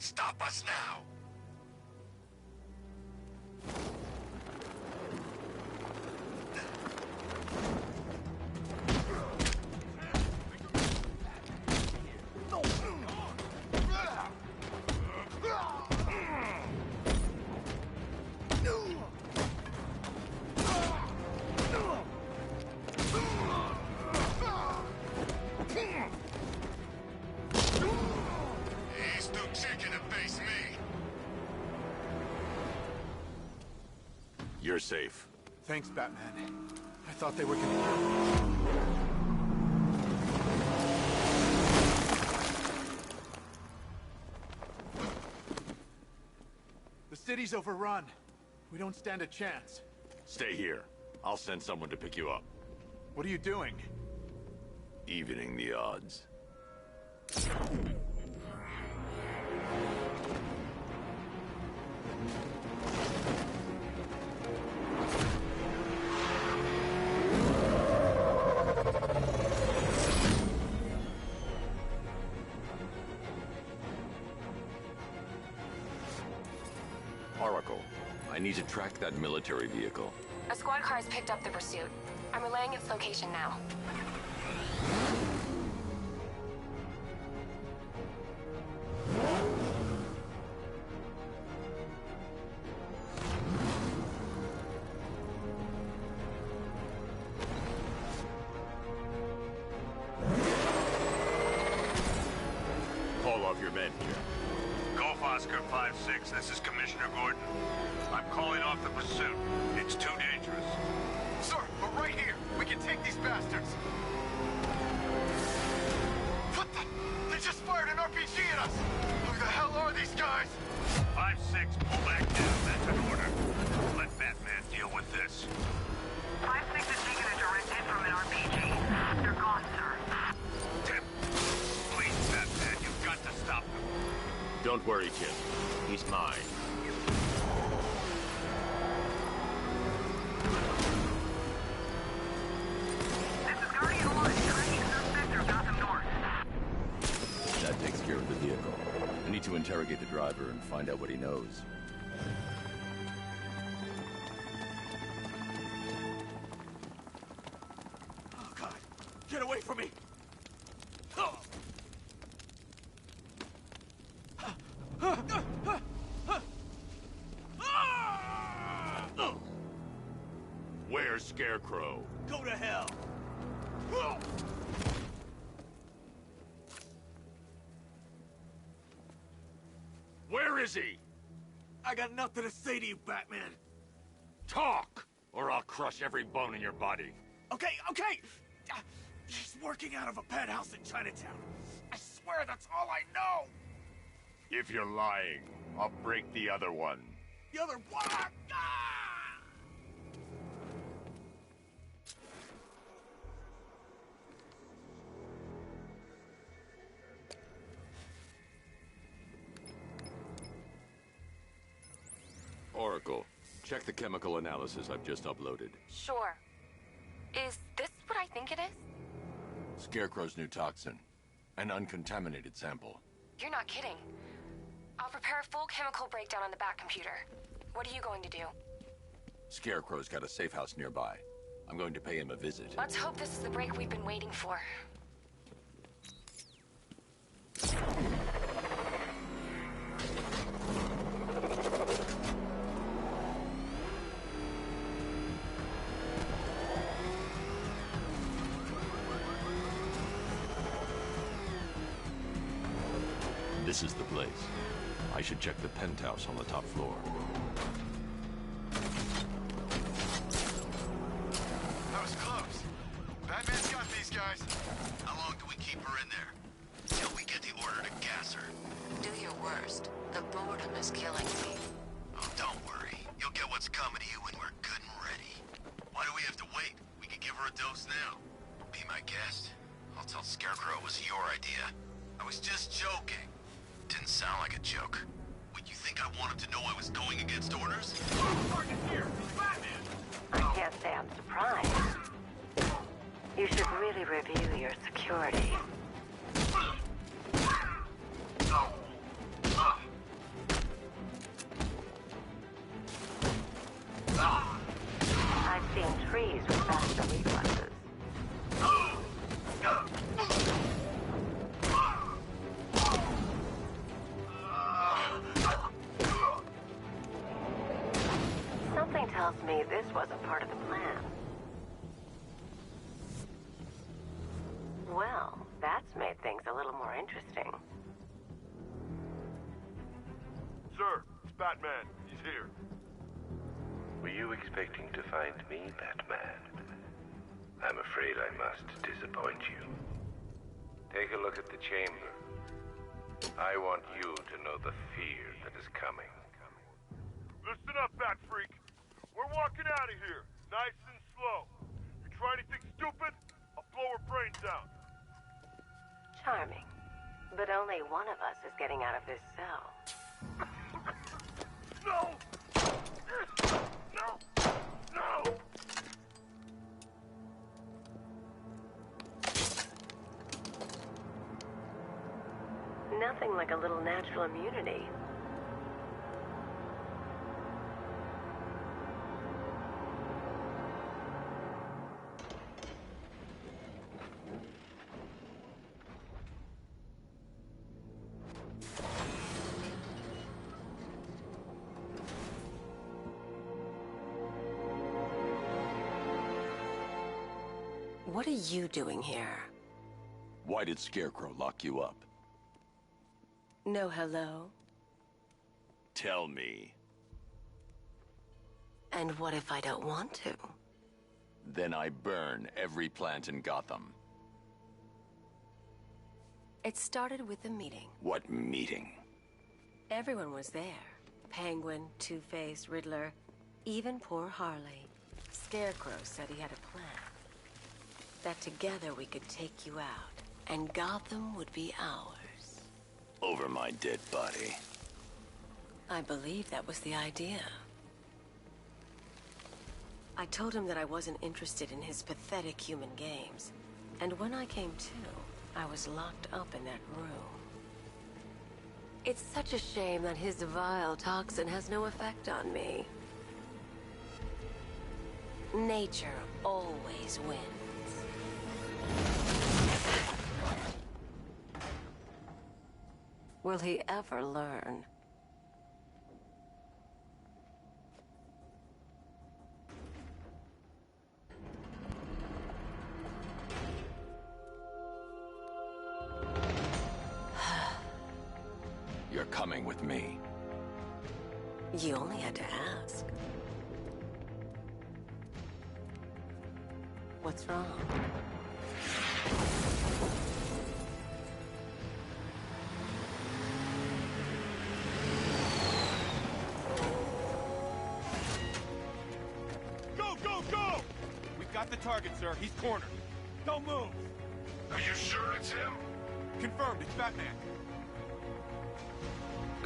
Stop us now! He's too chicken to face me. You're safe. Thanks, Batman. I thought they were gonna kill me. The city's overrun. We don't stand a chance. Stay here. I'll send someone to pick you up. What are you doing? Evening the odds. Oracle, I need to track that military vehicle. A squad car has picked up the pursuit. I'm relaying its location now. Call off your men here. Golf Oscar 5-6, this is Commissioner Gordon. I'm calling off the pursuit. It's too dangerous. Sir, we're right here. We can take these bastards. What the? They just fired an RPG at us. Who the hell are these guys? 5-6, pull back down. That's an order. Let Batman deal with this. 5-6 is taking a direct hit from an RPG. They're gone, sir. Tim, please, Batman, you've got to stop them. Don't worry, Tim. He's mine. This is Guardian 1, tracking suspect through Gotham North. That takes care of the vehicle. I need to interrogate the driver and find out what he knows. Oh, God. Get away from me. Where's Scarecrow? Go to hell. Where is he? I got nothing to say to you, Batman. Talk, or I'll crush every bone in your body. Okay. He's working out of a penthouse in Chinatown. I swear that's all I know. If you're lying, I'll break the other one. The other one. Ah! Oracle, check the chemical analysis I've just uploaded. Sure. Is this what I think it is? Scarecrow's new toxin. An uncontaminated sample. You're not kidding. I'll prepare a full chemical breakdown on the back computer. What are you going to do? Scarecrow's got a safe house nearby. I'm going to pay him a visit. Let's hope this is the break we've been waiting for. This is the place. I should check the penthouse on the top floor. That was close. Batman's got these guys. How long do we keep her in there? Till we get the order to gas her. Do your worst. The boredom is killing me. Oh, don't worry. You'll get what's coming to you when we're good and ready. Why do we have to wait? We can give her a dose now. Be my guest. I'll tell Scarecrow it was your idea. I was just joking. Didn't sound like a joke. Would you think I wanted to know I was going against orders? I can't say I'm surprised. You should really review your security. tells me this wasn't part of the plan. Well, that's made things a little more interesting. Sir, it's Batman. He's here. Were you expecting to find me, Batman? I'm afraid I must disappoint you. Take a look at the chamber. I want you to know the fear that is coming. Listen up, Bat Freak. We're walking out of here, nice and slow. You try anything stupid, I'll blow her brains out. Charming. But only one of us is getting out of this cell. No! No! No! Nothing like a little natural immunity. What are you doing here? Why did Scarecrow lock you up? No hello? Tell me. And what if I don't want to? Then I burn every plant in Gotham. It started with a meeting. What meeting? Everyone was there. Penguin, Two-Face, Riddler, even poor Harley. Scarecrow said he had a plan. That together we could take you out, and Gotham would be ours. Over my dead body. I believe that was the idea. I told him that I wasn't interested in his pathetic human games. And when I came to, I was locked up in that room. It's such a shame that his vile toxin has no effect on me. Nature always wins. Will he ever learn? You're coming with me. You only had to ask. What's wrong? Go! We've got the target, sir. He's cornered. Don't move. Are you sure it's him? Confirmed, it's Batman.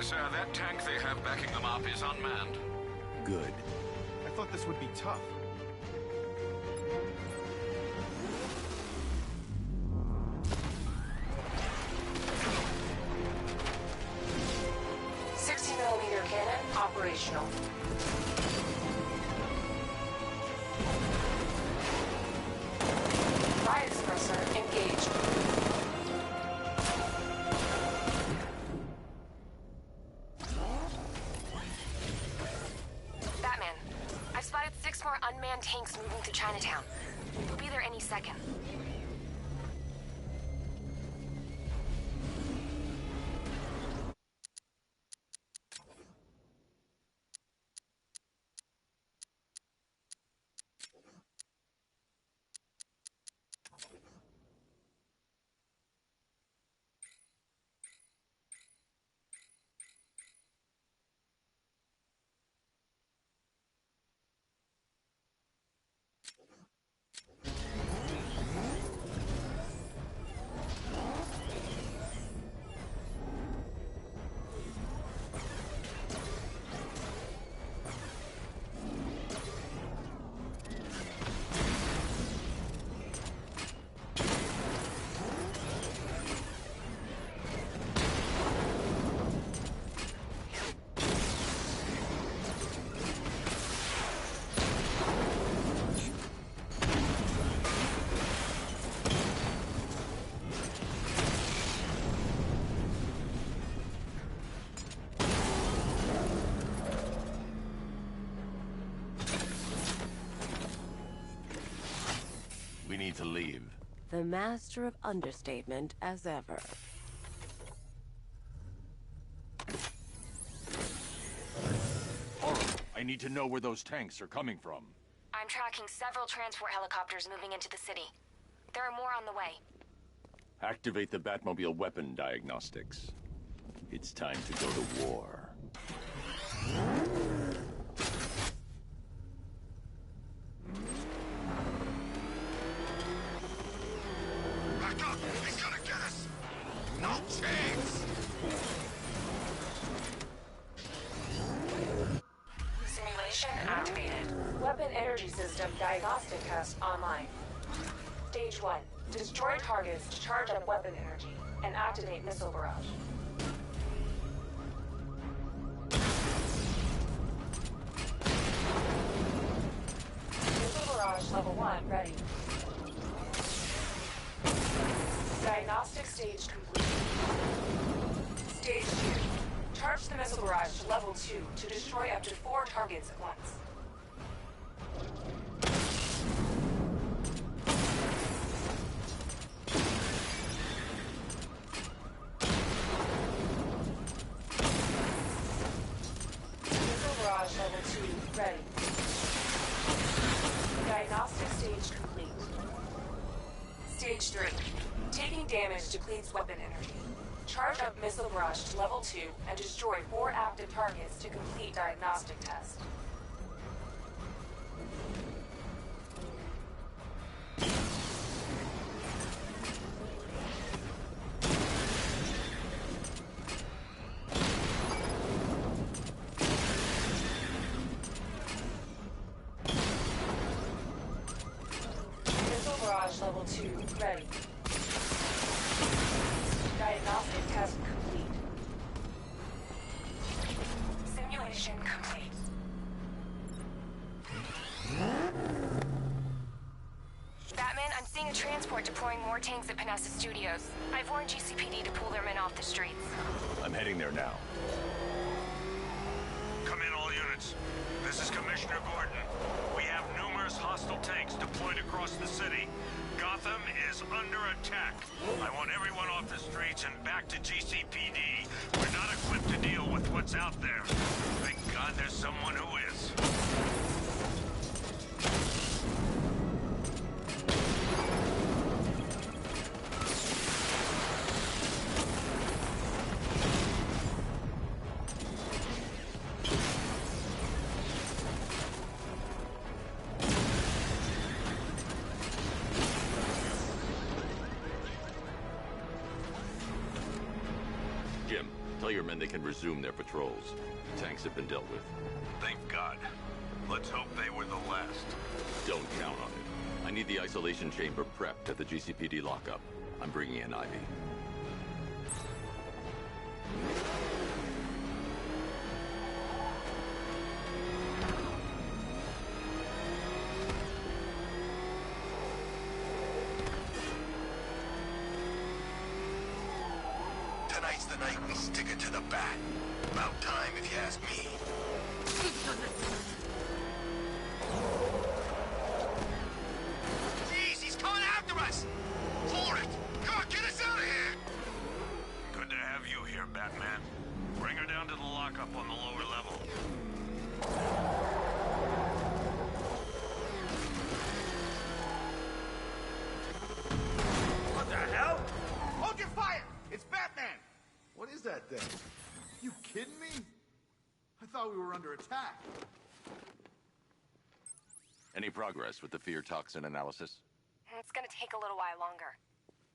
Sir, that tank they have backing them up is unmanned. Good. I thought this would be tough. $60mm cannon operational. Riot suppressor engaged. Batman, I've spotted 6 more unmanned tanks moving through Chinatown. We'll be there any second. need to leave. The master of understatement as ever. I need to know where those tanks are coming from. I'm tracking several transport helicopters moving into the city. There are more on the way. Activate the Batmobile weapon diagnostics. It's time to go to war. Back up! He's gonna get us! No chance! Simulation activated. Weapon energy system diagnostic test online. Stage 1. Destroy targets to charge up weapon energy and activate missile barrage. Missile barrage level 1 ready. Diagnostic stage complete. Stage 2. Charge the missile barrage to level 2 to destroy up to 4 targets at once. Missile barrage level 2 ready. Diagnostic stage complete. Stage 3. Taking damage depletes weapon energy. Charge up missile barrage to level 2 and destroy 4 active targets to complete diagnostic test. Missile barrage level 2 ready. Diagnostic test complete. Simulation complete. Batman, I'm seeing a transport deploying more tanks at Panessa Studios. I've warned GCPD to pull their men off the streets. I'm heading there now. Come in, all units. This is Commissioner Gordon. We have numerous hostile tanks deployed across the city. Gotham is under attack. I want everyone off the streets and back to GCPD. We're not equipped to deal with what's out there. Thank God there's someone who is. Jim, tell your men they can resume their patrols. The tanks have been dealt with. Thank God. Let's hope they were the last. Don't count on it. I need the isolation chamber prepped at the GCPD lockup. I'm bringing in Ivy. Tonight's the night we stick it to the bat. About time, if you ask me. Jeez, he's coming after us! For it! Come on, get us out of here! Good to have you here, Batman. Bring her down to the lockup on the lower level. What the hell? Hold your fire! It's Batman! What is that thing? You kidding me? I thought we were under attack. Any progress with the fear toxin analysis? It's gonna take a little while longer.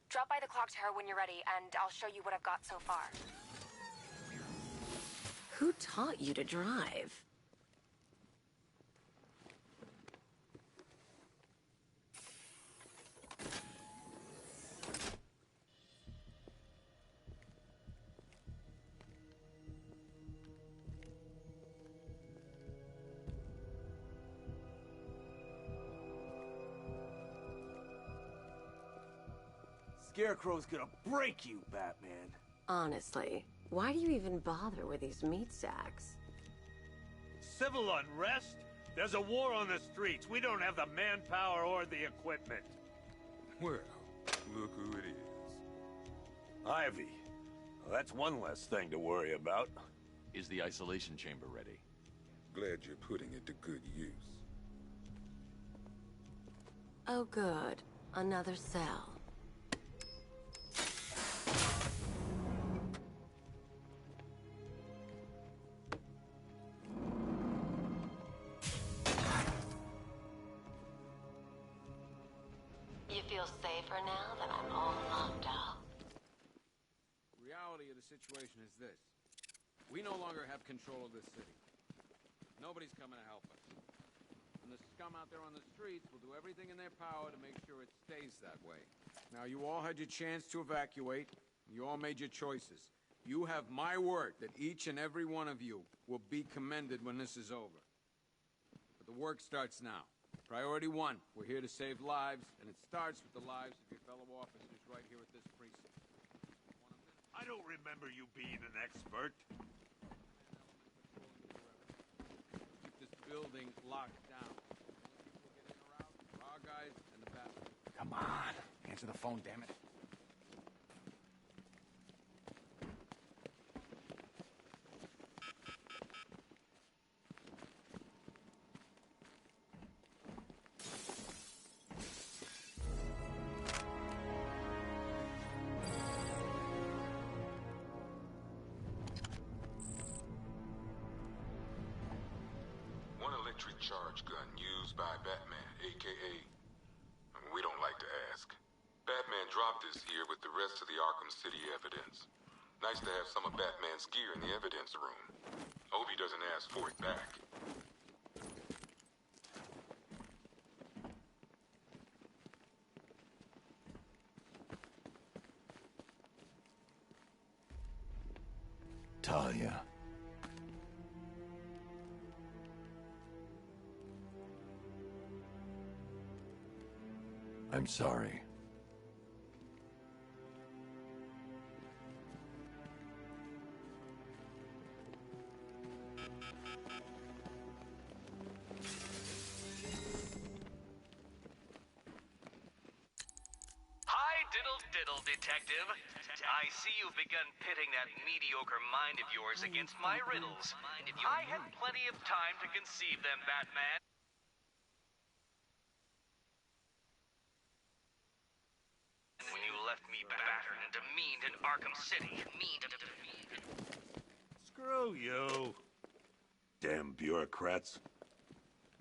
Drop by the clock tower when you're ready, and I'll show you what I've got so far. Who taught you to drive? Scarecrow's gonna break you, Batman. Honestly, why do you even bother with these meat sacks? Civil unrest? There's a war on the streets. We don't have the manpower or the equipment. Well, look who it is. Ivy. Well, that's one less thing to worry about. Is the isolation chamber ready? Glad you're putting it to good use. Oh, good. Another cell. You feel safer now that I'm all locked out? Reality of the situation is this. We no longer have control of this city. Nobody's coming to help us. And the scum out there on the streets will do everything in their power to make sure it stays that way. Now, you all had your chance to evacuate. You all made your choices. You have my word that each and every one of you will be commended when this is over. But the work starts now. Priority one, we're here to save lives, and it starts with the lives of your fellow officers right here at this precinct. I don't remember you being an expert. Keep this building locked down. People get in or out, our guys and the battle. Come on. Answer the phone, damn it. One electric charge gun used by Batman, a.k.a. We don't like to ask. Batman dropped this here with the rest of the Arkham City evidence. Nice to have some of Batman's gear in the evidence room. Hope he doesn't ask for it back. Talia. I'm sorry. Hi, diddle, detective. I see you've begun pitting that mediocre mind of yours against my riddles. I had plenty of time to conceive them, Batman. When you left me battered and demeaned in Arkham City. Screw you. Damn bureaucrats.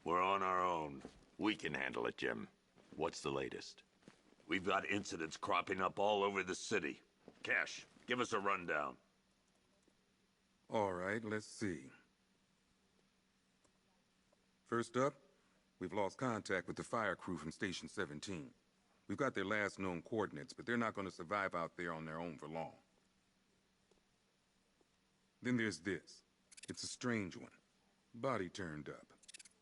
We're on our own. We can handle it, Jim. What's the latest? We've got incidents cropping up all over the city. Cash, give us a rundown. All right, let's see. First up, we've lost contact with the fire crew from Station 17. We've got their last known coordinates, but they're not going to survive out there on their own for long. Then there's this. It's a strange one. Body turned up.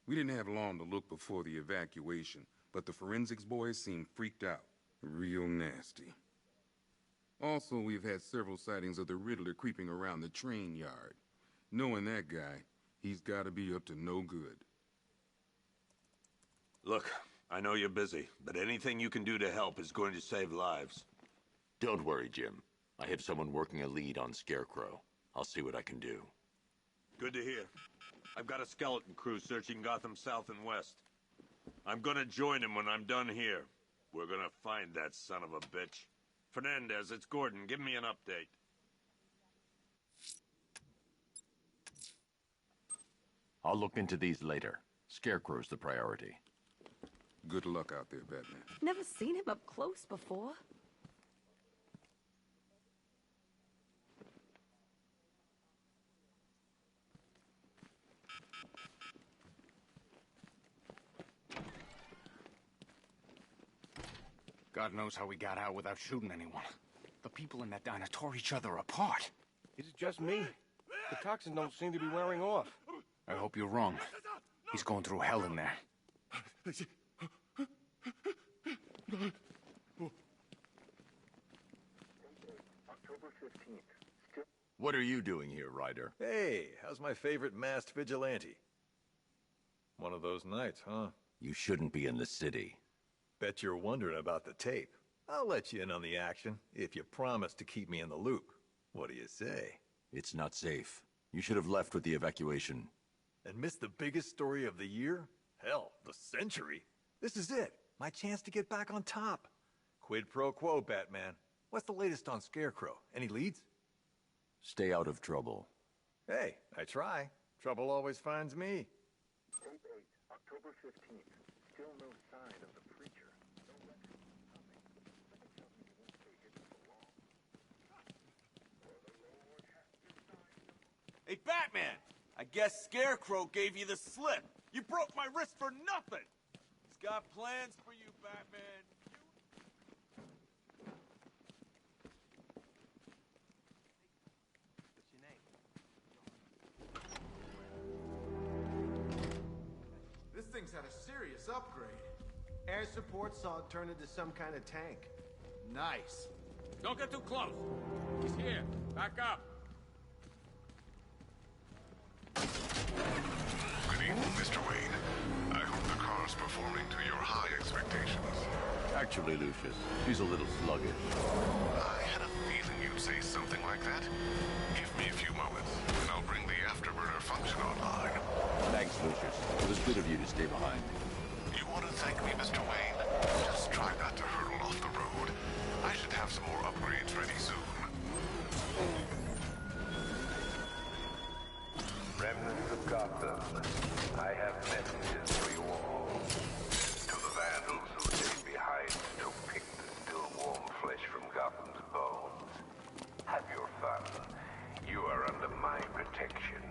We didn't have long to look before the evacuation, but the forensics boys seemed freaked out. Real nasty. Also, we've had several sightings of the Riddler creeping around the train yard. Knowing that guy, he's got to be up to no good. Look, I know you're busy, but anything you can do to help is going to save lives. Don't worry, Jim. I have someone working a lead on Scarecrow. I'll see what I can do. Good to hear. I've got a skeleton crew searching Gotham South and West. I'm gonna join him when I'm done here. We're gonna find that son of a bitch. Fernandez, it's Gordon. Give me an update. I'll look into these later. Scarecrow's the priority. Good luck out there, Batman. Never seen him up close before. God knows how we got out without shooting anyone. The people in that diner tore each other apart. Is it just me? The toxins don't seem to be wearing off. I hope you're wrong. He's going through hell in there. October 15th. What are you doing here, Ryder? Hey, how's my favorite masked vigilante? One of those nights, huh? You shouldn't be in the city. Bet you're wondering about the tape. I'll let you in on the action if you promise to keep me in the loop. What do you say? It's not safe. You should have left with the evacuation. And missed the biggest story of the year? Hell, the century. This is it. My chance to get back on top. Quid pro quo, Batman. What's the latest on Scarecrow? Any leads? Stay out of trouble. Hey, I try. Trouble always finds me. Tape 8, October 15th. Still no sign of the preacher. No record coming. Something tells me he won't stay hidden for long. Hey, Batman! I guess Scarecrow gave you the slip. You broke my wrist for nothing! He's got plans for you, Batman. This thing's had a serious upgrade. Air support saw it turn into some kind of tank. Nice. Don't get too close. He's here. Back up. Good evening, Mr. Wayne. I hope the car's performing to your high expectations. Actually, Lucius, she's a little sluggish. I had a feeling you'd say something like that. Give me a few moments, and I'll bring the afterburner function online. Thanks, Lucius. It was good of you to stay behind. You want to thank me, Mr. Wayne? Just try not to hurtle off the road. I should have some more upgrades ready soon. Remnants of Gotham, I have messages for you all. To the vandals who stayed behind to pick the still warm flesh from Gotham's bones. Have your fun. You are under my protection.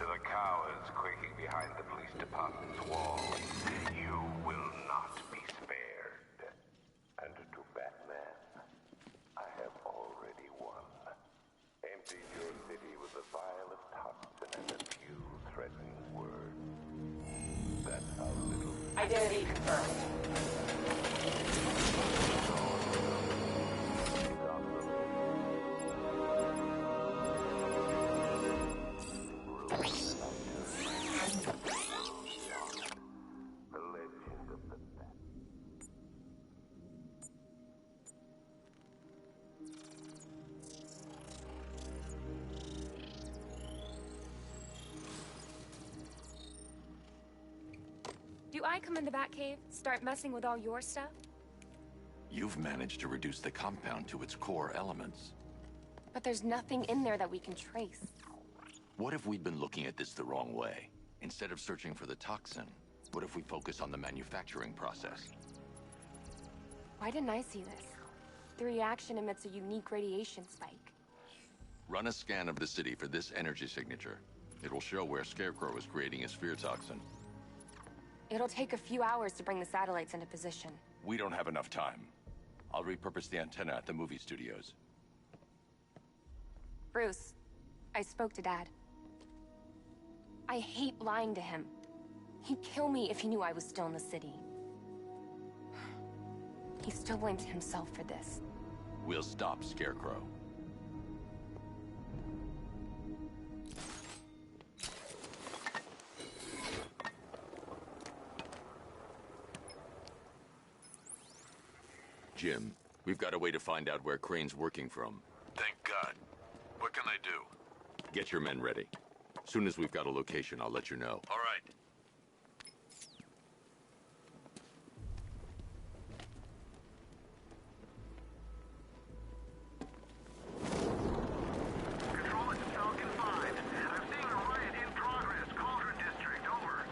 To the cowards quaking behind the police department's walls, you will not be spared. And to Batman, I have already won. Emptied your city with a vial of toxin and a few threatening words. That's how little... Identity confirmed. Do I come in the Batcave, start messing with all your stuff? You've managed to reduce the compound to its core elements. But there's nothing in there that we can trace. What if we've been looking at this the wrong way? Instead of searching for the toxin, what if we focus on the manufacturing process? Why didn't I see this? The reaction emits a unique radiation spike. Run a scan of the city for this energy signature. It will show where Scarecrow is creating his fear toxin. It'll take a few hours to bring the satellites into position. We don't have enough time. I'll repurpose the antenna at the movie studios. Bruce, I spoke to Dad. I hate lying to him. He'd kill me if he knew I was still in the city. He still blames himself for this. We'll stop Scarecrow. Jim, we've got a way to find out where Crane's working from. Thank God. What can I do? Get your men ready. Soon as we've got a location, I'll let you know. All right. Control, it's Falcon 5. I'm seeing a riot in progress. Cauldron District, over.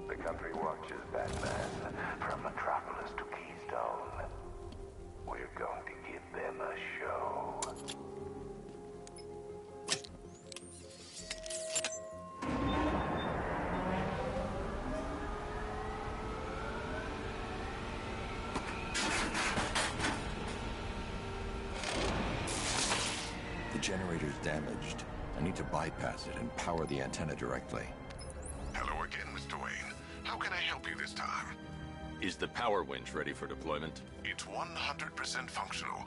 The country watches, Batman, from Metropolis to Keystone. We're going to give them a show. damaged. I need to bypass it and power the antenna directly. Hello again, Mr. Wayne. How can I help you this time? Is the power winch ready for deployment? It's 100% functional,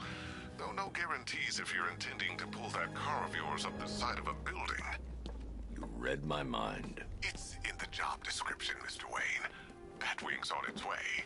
though no guarantees if you're intending to pull that car of yours up the side of a building. You read my mind. It's in the job description, Mr. Wayne. Batwing's on its way.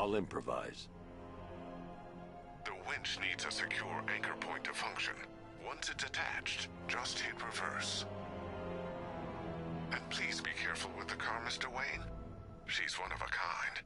I'll improvise. The winch needs a secure anchor point to function. Once it's attached, just hit reverse. And please be careful with the car, Mr. Wayne. She's one of a kind.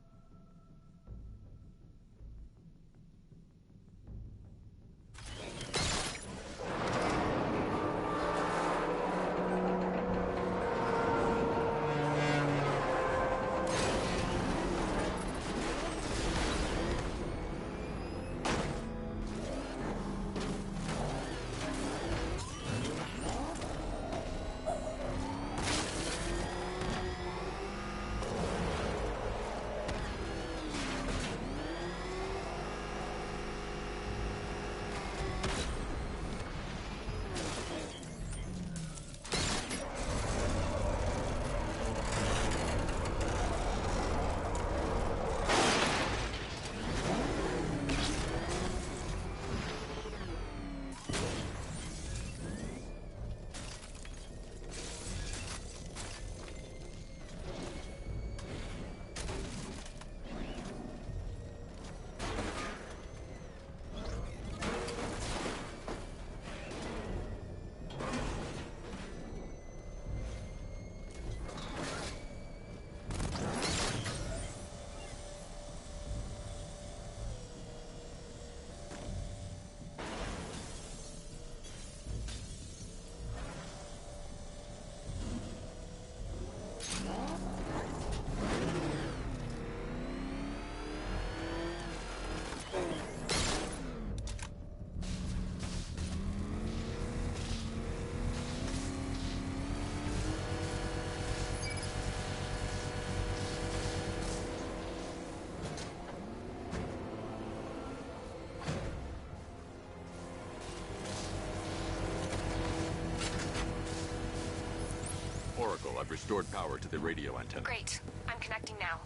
Oracle, I've restored power to the radio antenna. Great. I'm connecting now.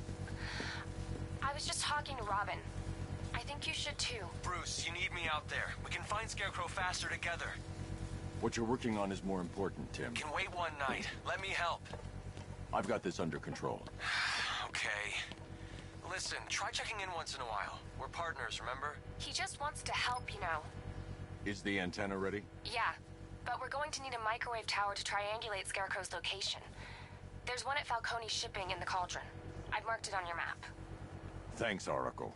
I was just talking to Robin. I think you should too. Bruce, you need me out there. We can find Scarecrow faster together. What you're working on is more important, Tim. Can wait one night. Let me help. I've got this under control. Okay. Listen, try checking in once in a while. We're partners, remember? He just wants to help, you know. Is the antenna ready? Yeah, but we're going to need a microwave tower to triangulate Scarecrow's location. There's one at Falcone Shipping in the Cauldron. I've marked it on your map. Thanks, Oracle.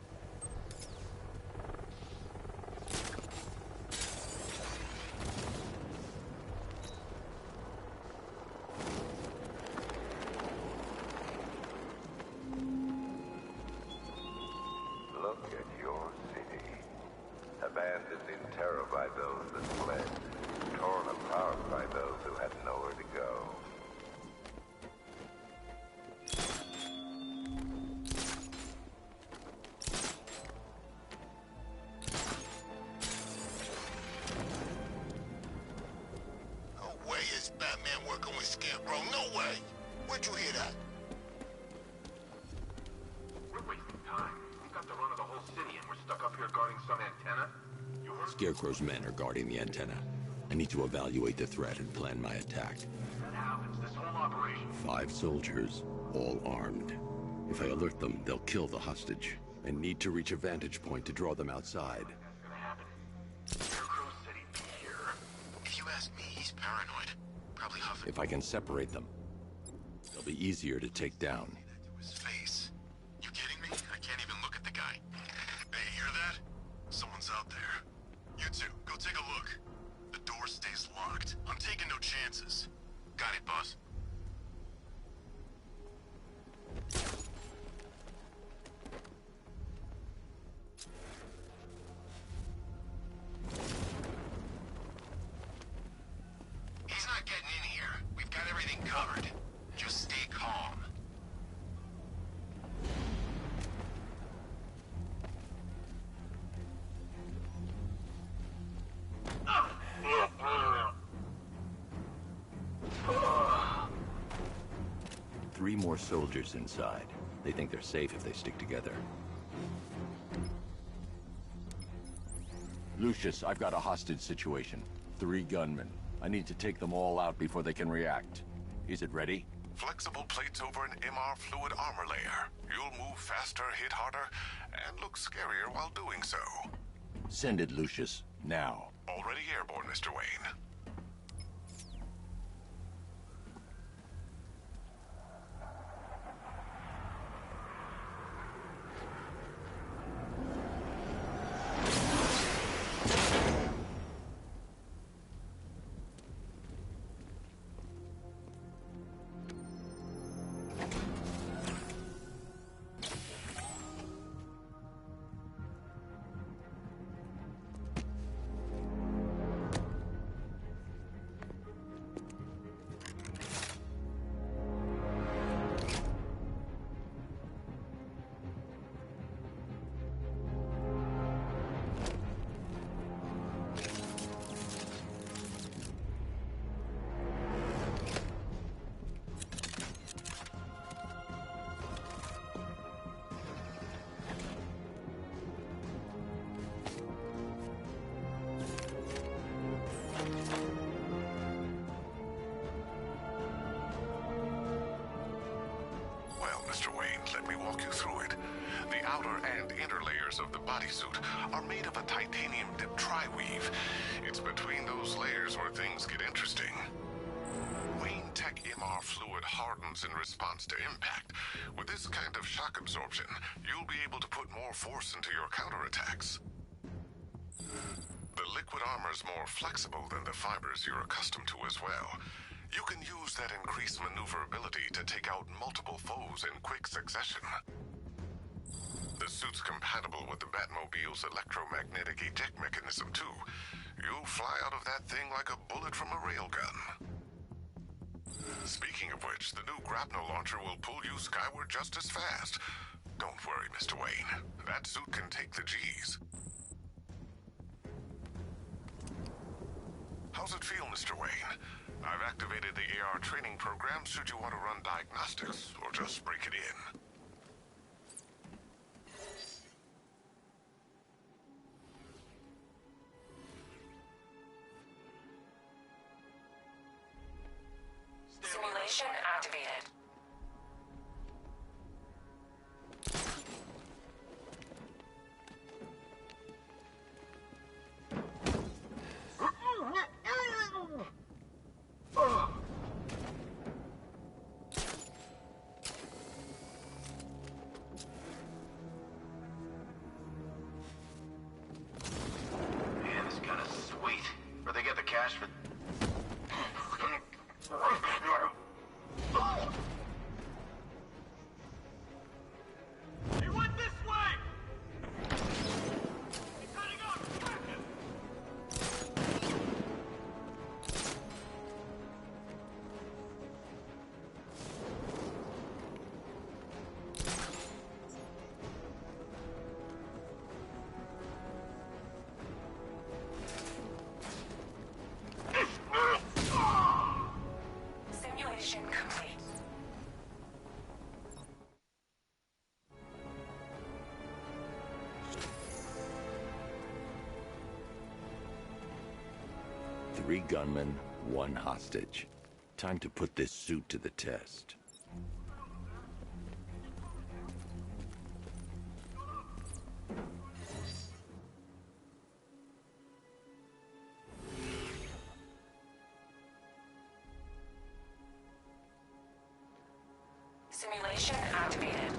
Look at your city. Abandoned in terror by those that fled. Torn apart by those who had nowhere to go. No way is Batman working with Scarecrow. No way! Where'd you hear that? Wait, Scarecrow's men are guarding the antenna. I need to evaluate the threat and plan my attack. If that happens, this whole operation... 5 soldiers, all armed. If I alert them, they'll kill the hostage. I need to reach a vantage point to draw them outside. That's gonna happen. Scarecrow said he'd be here. If you ask me, he's paranoid. Probably huffing. If I can separate them, they'll be easier to take down. To his face. You kidding me? I can't even look at the guy. Hey, hear that? Someone's out there. You two, go take a look. The door stays locked. I'm taking no chances. Got it, boss. He's not getting in here. We've got everything covered. Just stay calm. Three more soldiers inside. They think they're safe if they stick together. Lucius, I've got a hostage situation. 3 gunmen. I need to take them all out before they can react. Is it ready? Flexible plates over an MR fluid armor layer. You'll move faster, hit harder, and look scarier while doing so. Send it, Lucius. Now. Already airborne, Mr. Wayne. Mr. Wayne, let me walk you through it. The outer and inner layers of the bodysuit are made of a titanium-dipped tri-weave. It's between those layers where things get interesting. Wayne Tech MR fluid hardens in response to impact. With this kind of shock absorption, you'll be able to put more force into your counterattacks. The liquid armor's more flexible than the fibers you're accustomed to as well. You can use that increased maneuverability to take out multiple foes in quick succession. The suit's compatible with the Batmobile's electromagnetic eject mechanism, too. You'll fly out of that thing like a bullet from a railgun. Speaking of which, the new grapnel launcher will pull you skyward just as fast. Don't worry, Mr. Wayne. That suit can take the G's. How's it feel, Mr. Wayne? I've activated the AR training program should you want to run diagnostics, or just break it in. Simulation activated. Man, this gun is sweet. Where'd they get the cash for... 3 gunmen, 1 hostage. Time to put this suit to the test. Simulation activated.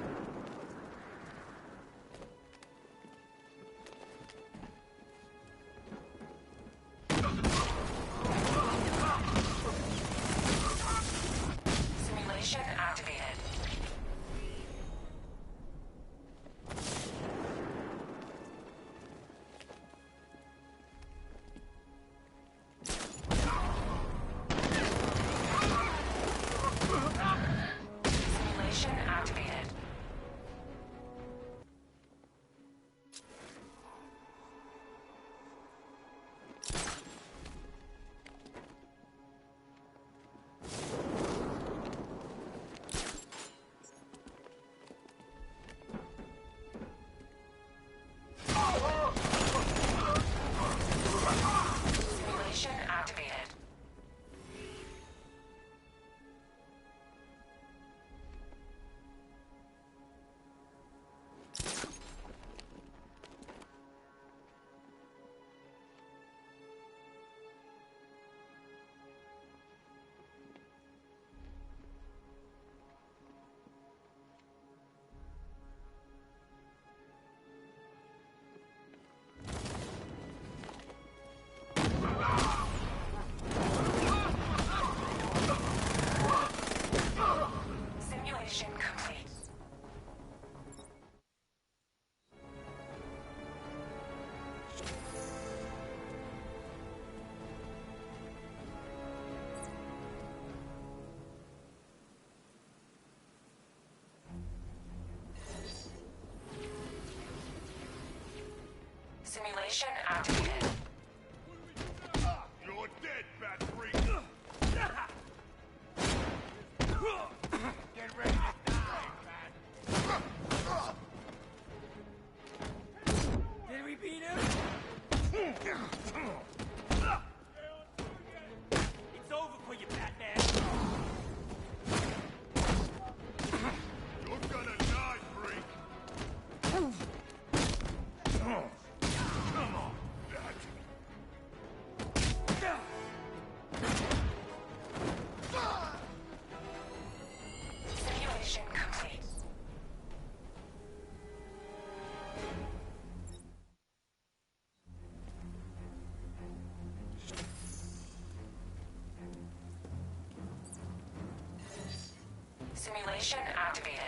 Simulation activated. Simulation activated. Simulation activated. Simulation complete. Simulation activated. You're dead, Bat Freak! Get ready to die, Bat! Did we beat him? It's over for you, Batman. You're gonna die, Freak! Come on, Bat! Simulation complete. Simulation activated.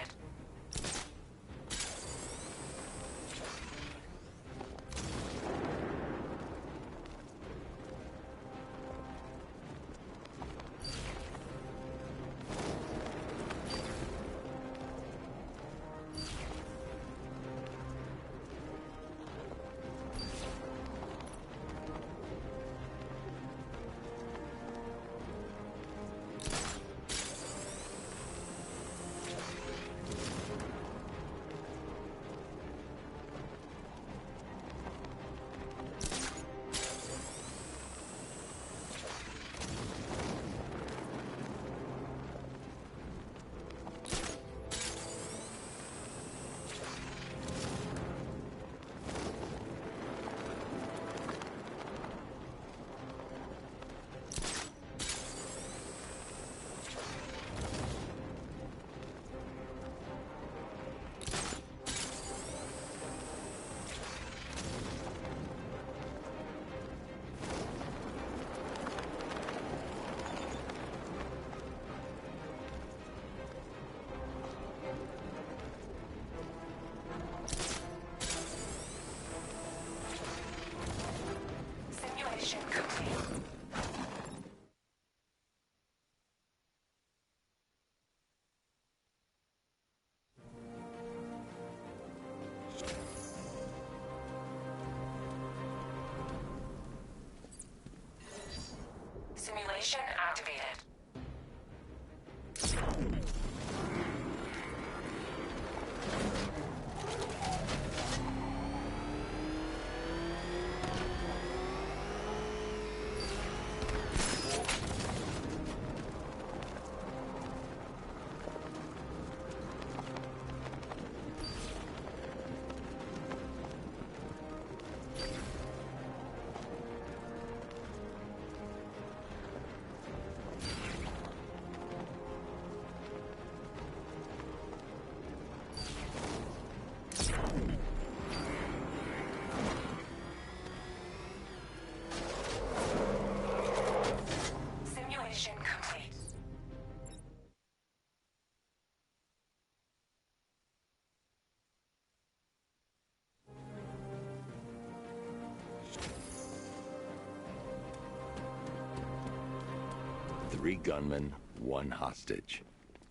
3 gunmen, 1 hostage.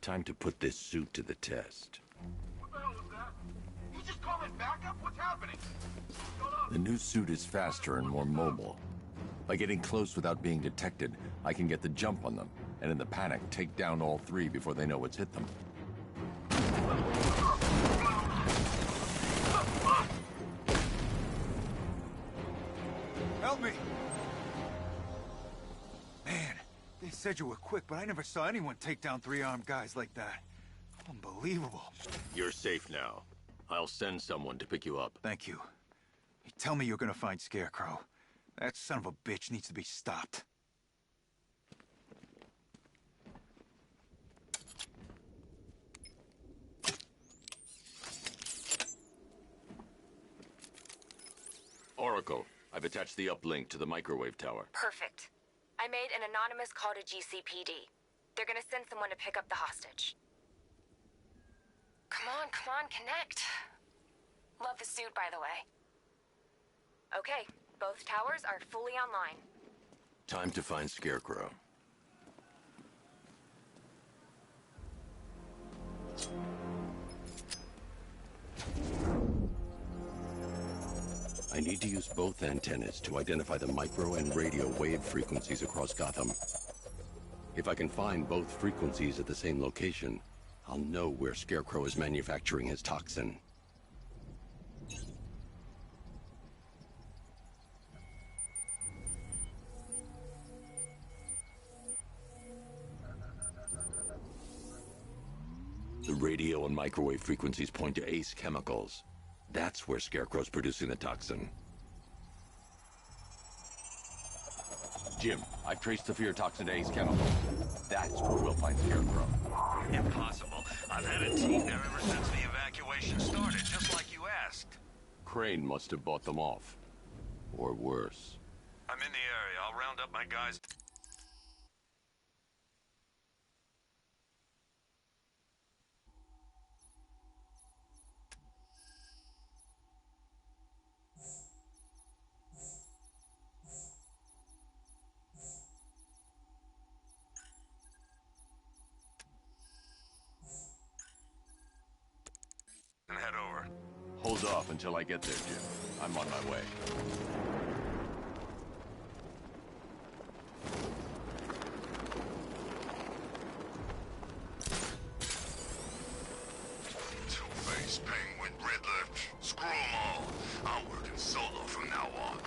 Time to put this suit to the test. What the hell was that? You just call it backup? What's happening? The new suit is faster and more mobile. By getting close without being detected, I can get the jump on them, and in the panic, take down all 3 before they know what's hit them. Help me! Man, they said you were quick, but I never saw anyone take down 3 armed guys like that. Unbelievable. You're safe now. I'll send someone to pick you up. Thank you. You tell me you're gonna find Scarecrow. That son of a bitch needs to be stopped. Oracle, I've attached the uplink to the microwave tower. Perfect. I made an anonymous call to GCPD. They're gonna send someone to pick up the hostage. Come on, connect. Love the suit, by the way. Okay, both towers are fully online. Time to find Scarecrow. I need to use both antennas to identify the micro and radio wave frequencies across Gotham. If I can find both frequencies at the same location, I'll know where Scarecrow is manufacturing his toxin. The radio and microwave frequencies point to Ace Chemicals. That's where Scarecrow's producing the toxin. Jim, I've traced the fear toxin to Ace Chemicals. That's where we'll find Scarecrow. Impossible. I've had a team there ever since the evacuation started, just like you asked. Crane must have bought them off. Or worse. I'm in the area. I'll round up my guys. And head over. Hold off until I get there, Jim. I'm on my way. Two-Face, Penguin, Riddler, screw 'em all. I'm working solo from now on.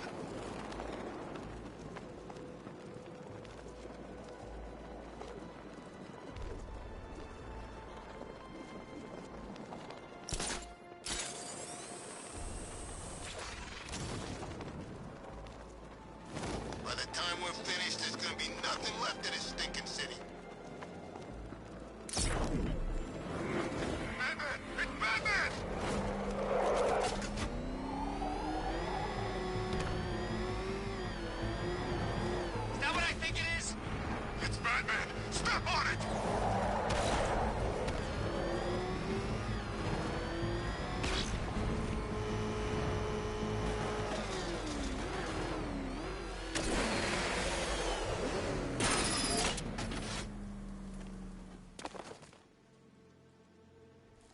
By the time we're finished, there's gonna be nothing left of this stinking city. Batman! It's Batman! Is that what I think it is? It's Batman! Step on it!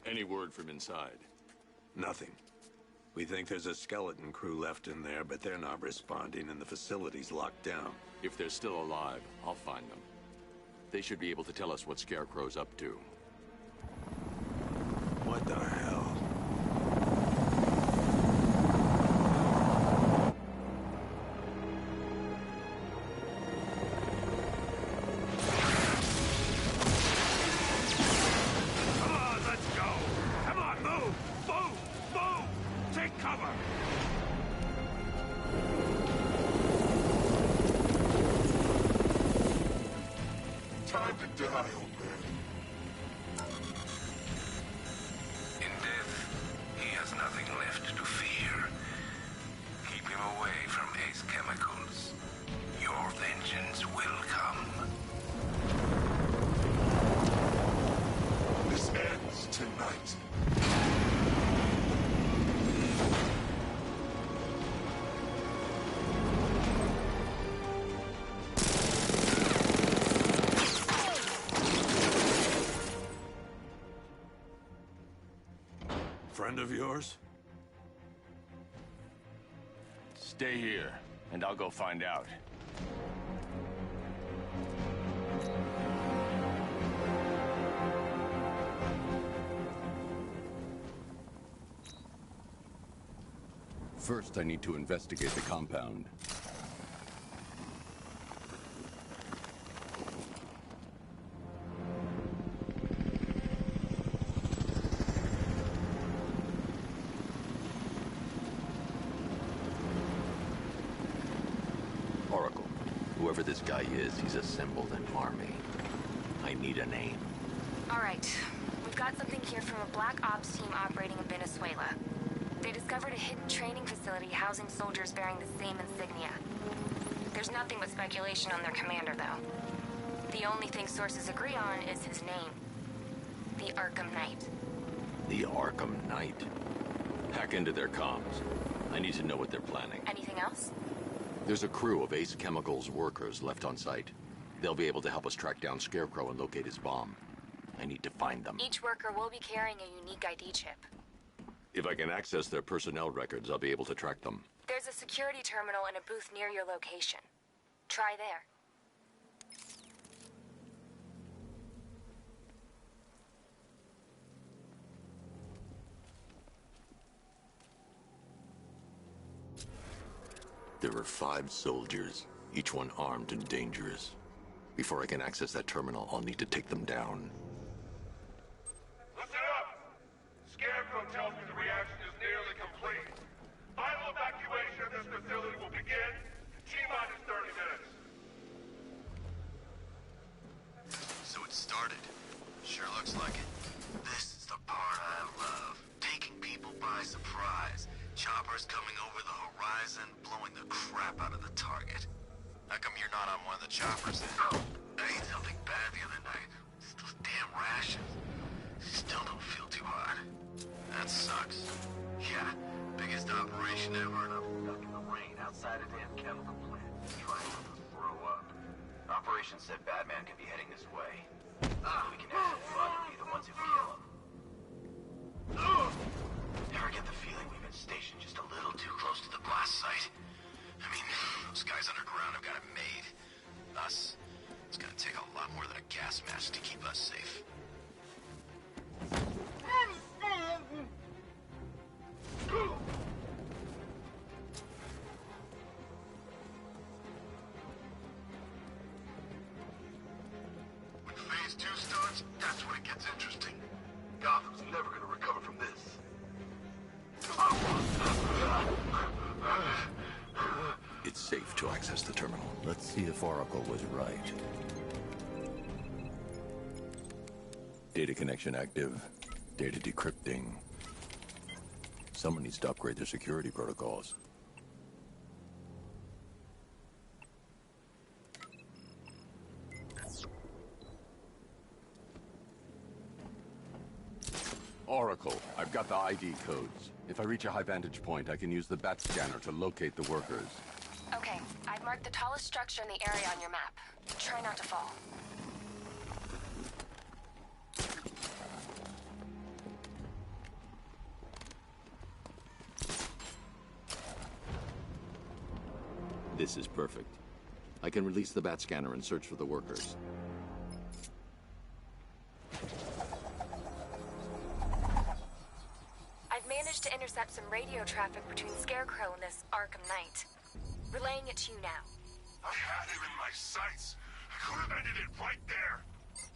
Any word from inside? Nothing. We think there's a skeleton crew left in there, but they're not responding and the facility's locked down. If they're still alive, I'll find them. They should be able to tell us what Scarecrow's up to. What the hell? Come on, let's go! Come on, move! Move! Move! Take cover! Time to die, old man. In death, he has nothing left to fear. Keep him away from Ace Chemicals. Your vengeance will come. This ends tonight. friend of yours? Stay here, and I'll go find out. First, I need to investigate the compound. Oracle, whoever this guy is, he's assembled an army. I need a name. All right. We've got something here from a Black Ops team operating in Venezuela. They discovered a hidden training facility housing soldiers bearing the same insignia. There's nothing but speculation on their commander, though. The only thing sources agree on is his name. The Arkham Knight. The Arkham Knight? Hack into their comms. I need to know what they're planning. Anything else? There's a crew of Ace Chemicals workers left on site. They'll be able to help us track down Scarecrow and locate his bomb. I need to find them. Each worker will be carrying a unique ID chip. If I can access their personnel records, I'll be able to track them. There's a security terminal in a booth near your location. Try there. There are 5 soldiers, each one armed and dangerous. Before I can access that terminal, I'll need to take them down. Listen up! Scarecrow tells me the reaction is nearly complete. Final evacuation of this facility will begin in T-minus 30 minutes. So it started. Sure looks like it. This is the part I love. Taking people by surprise. Choppers coming over the horizon, blowing the crap out of the target. How come you're not on one of the choppers then? I ate something bad the other night. Those damn rations. Still don't feel too hot. That sucks. Yeah, biggest operation ever, and I'm stuck in the rain outside a damn chemical plant, trying not to throw up. Operations said Batman could be heading this way. We can have some fun and be the ones who kill him. Ever get the feeling we've been stationed just a little too close to the blast site? I mean, those guys underground have got it made. Us, it's gonna take a lot more than a gas mask to keep us safe. When Phase 2 starts, that's when it gets interesting. Gotham's never gonna recover from this. It's safe to access the terminal. Let's see if Oracle was right. Data connection active. Data decrypting. Someone needs to upgrade their security protocols. Oracle, I've got the ID codes. If I reach a high vantage point, I can use the bat scanner to locate the workers. Okay, I've marked the tallest structure in the area on your map. Try not to fall. This is perfect. I can release the bat scanner and search for the workers. I've managed to intercept some radio traffic between Scarecrow and this Arkham Knight. Relaying it to you now. I had him in my sights. I could have ended it right there.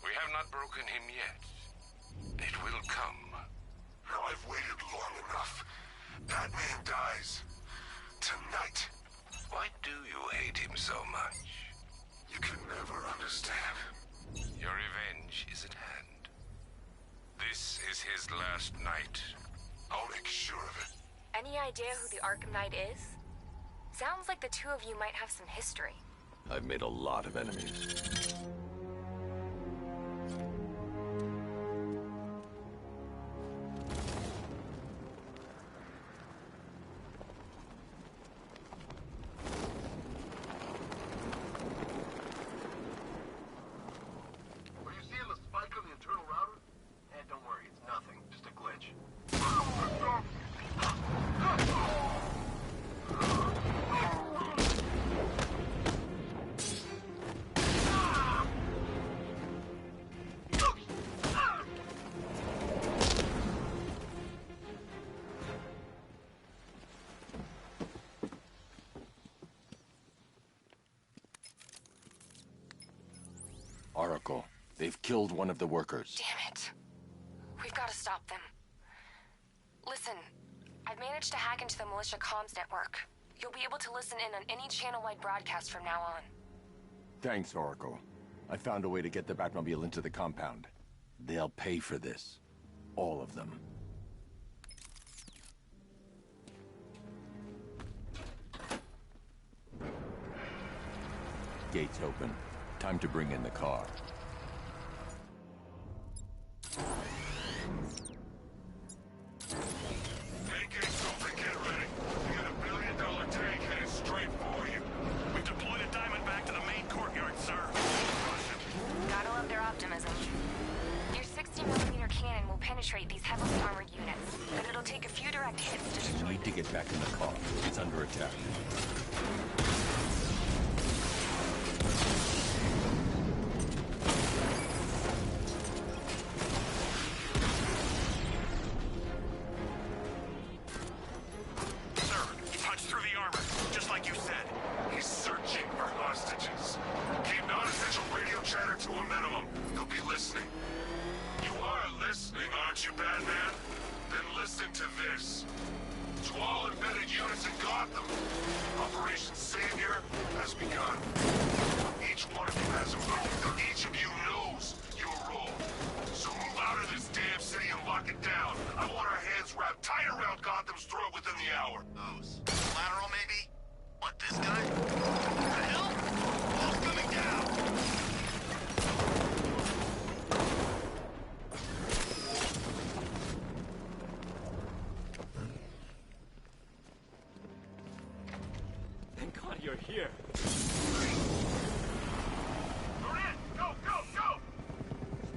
We have not broken him yet. It will come. Now I've waited long enough. Batman dies. Tonight. Why do you hate him so much? You can never understand. Your revenge is at hand. This is his last night. I'll make sure of it. Any idea who the Arkham Knight is? Sounds like the two of you might have some history. I've made a lot of enemies. Are you seeing the spike on the internal router? Don't worry, it's nothing. Just a glitch. Oh, They've killed one of the workers. Damn it. We've got to stop them. Listen, I've managed to hack into the militia comms network. You'll be able to listen in on any channel-wide broadcast from now on. Thanks, Oracle. I found a way to get the Batmobile into the compound. They'll pay for this. All of them. Gates open. Time to bring in the car. Main gates open, get ready. We got $1 billion tank headed straight for you. We've deployed a Diamondback to the main courtyard, sir. Gotta love their optimism. Your 60mm cannon will penetrate these heavily armored units, but it'll take a few direct hits to You destroy need to get back in the car. It's under attack. Sir, he punched through the armor, just like you said. He's searching for hostages. Keep non-essential radio chatter to a minimum. He'll be listening. You are listening, aren't you, Batman? Then listen to this. To all embedded units in Gotham, Operation Savior has begun. Each one of you has a move. Each of you knows your role. So move out of this damn city and lock it down. I want our hands wrapped tight around Gotham's throat within the hour. Those. Lateral, maybe? What, this guy? What the hell? Wall's coming down! Thank God you're here. You're in! Go, go, go!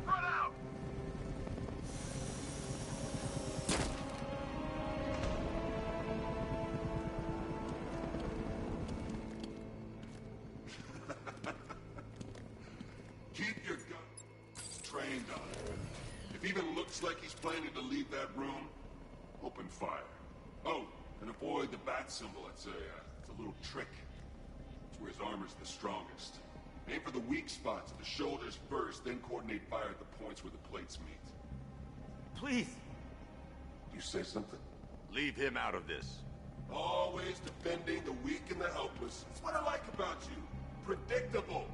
Spread out! Keep your gun trained on it. If even looks like he's planning to leave that room, open fire. Oh, and avoid the bat symbol. It's a little trick. It's where his armor's the strongest. Aim for the weak spots at the shoulders first, then coordinate fire at the points where the plates meet. Please. You say something? Leave him out of this. Always defending the weak and the helpless. That's what I like about you. Predictable.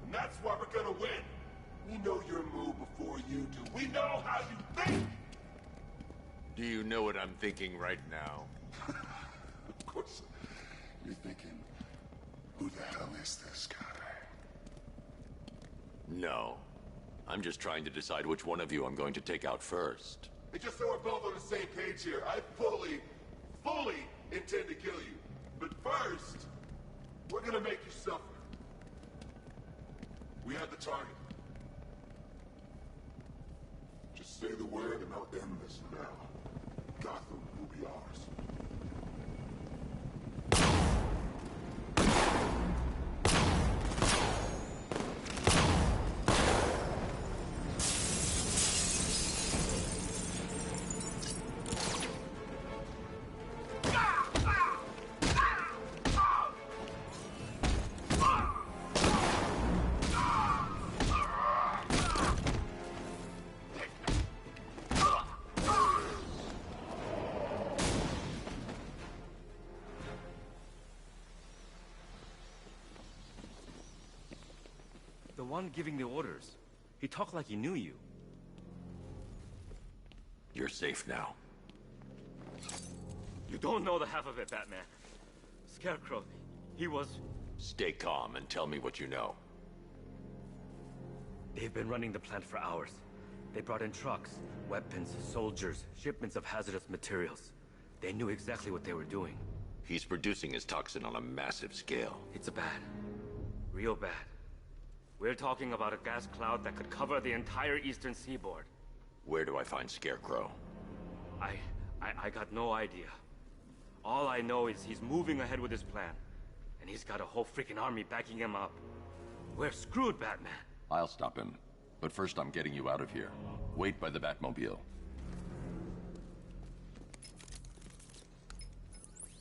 And that's why we're gonna win. We know your move before you do. We know how you think! Do you know what I'm thinking right now? Of course. You're thinking, who the hell is this guy? No. I'm just trying to decide which one of you I'm going to take out first. And just so we're both on the same page here, I fully intend to kill you. But first, we're gonna make you suffer. We have the target. Just say the word and I'll end this now. Gotham will be ours. The one giving the orders. He talked like he knew you. You're safe now. You don't know the half of it, Batman. Scarecrow, he was... Stay calm and tell me what you know. They've been running the plant for hours. They brought in trucks, weapons, soldiers, shipments of hazardous materials. They knew exactly what they were doing. He's producing his toxin on a massive scale. It's bad. Real bad. We're talking about a gas cloud that could cover the entire eastern seaboard. Where do I find Scarecrow? I got no idea. All I know is he's moving ahead with his plan. And he's got a whole freaking army backing him up. We're screwed, Batman. I'll stop him. But first I'm getting you out of here. Wait by the Batmobile.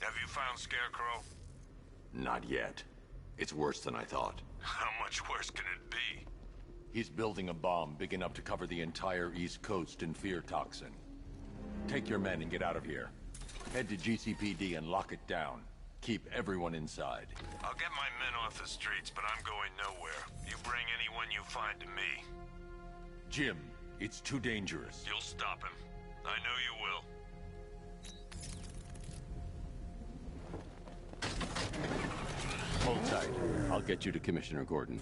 Have you found Scarecrow? Not yet. It's worse than I thought. How much worse can it be? He's building a bomb big enough to cover the entire East Coast in fear toxin. Take your men and get out of here. Head to GCPD and lock it down. Keep everyone inside. I'll get my men off the streets, but I'm going nowhere. You bring anyone you find to me. Jim, it's too dangerous. You'll stop him. I know you will. Hold tight. I'll get you to Commissioner Gordon.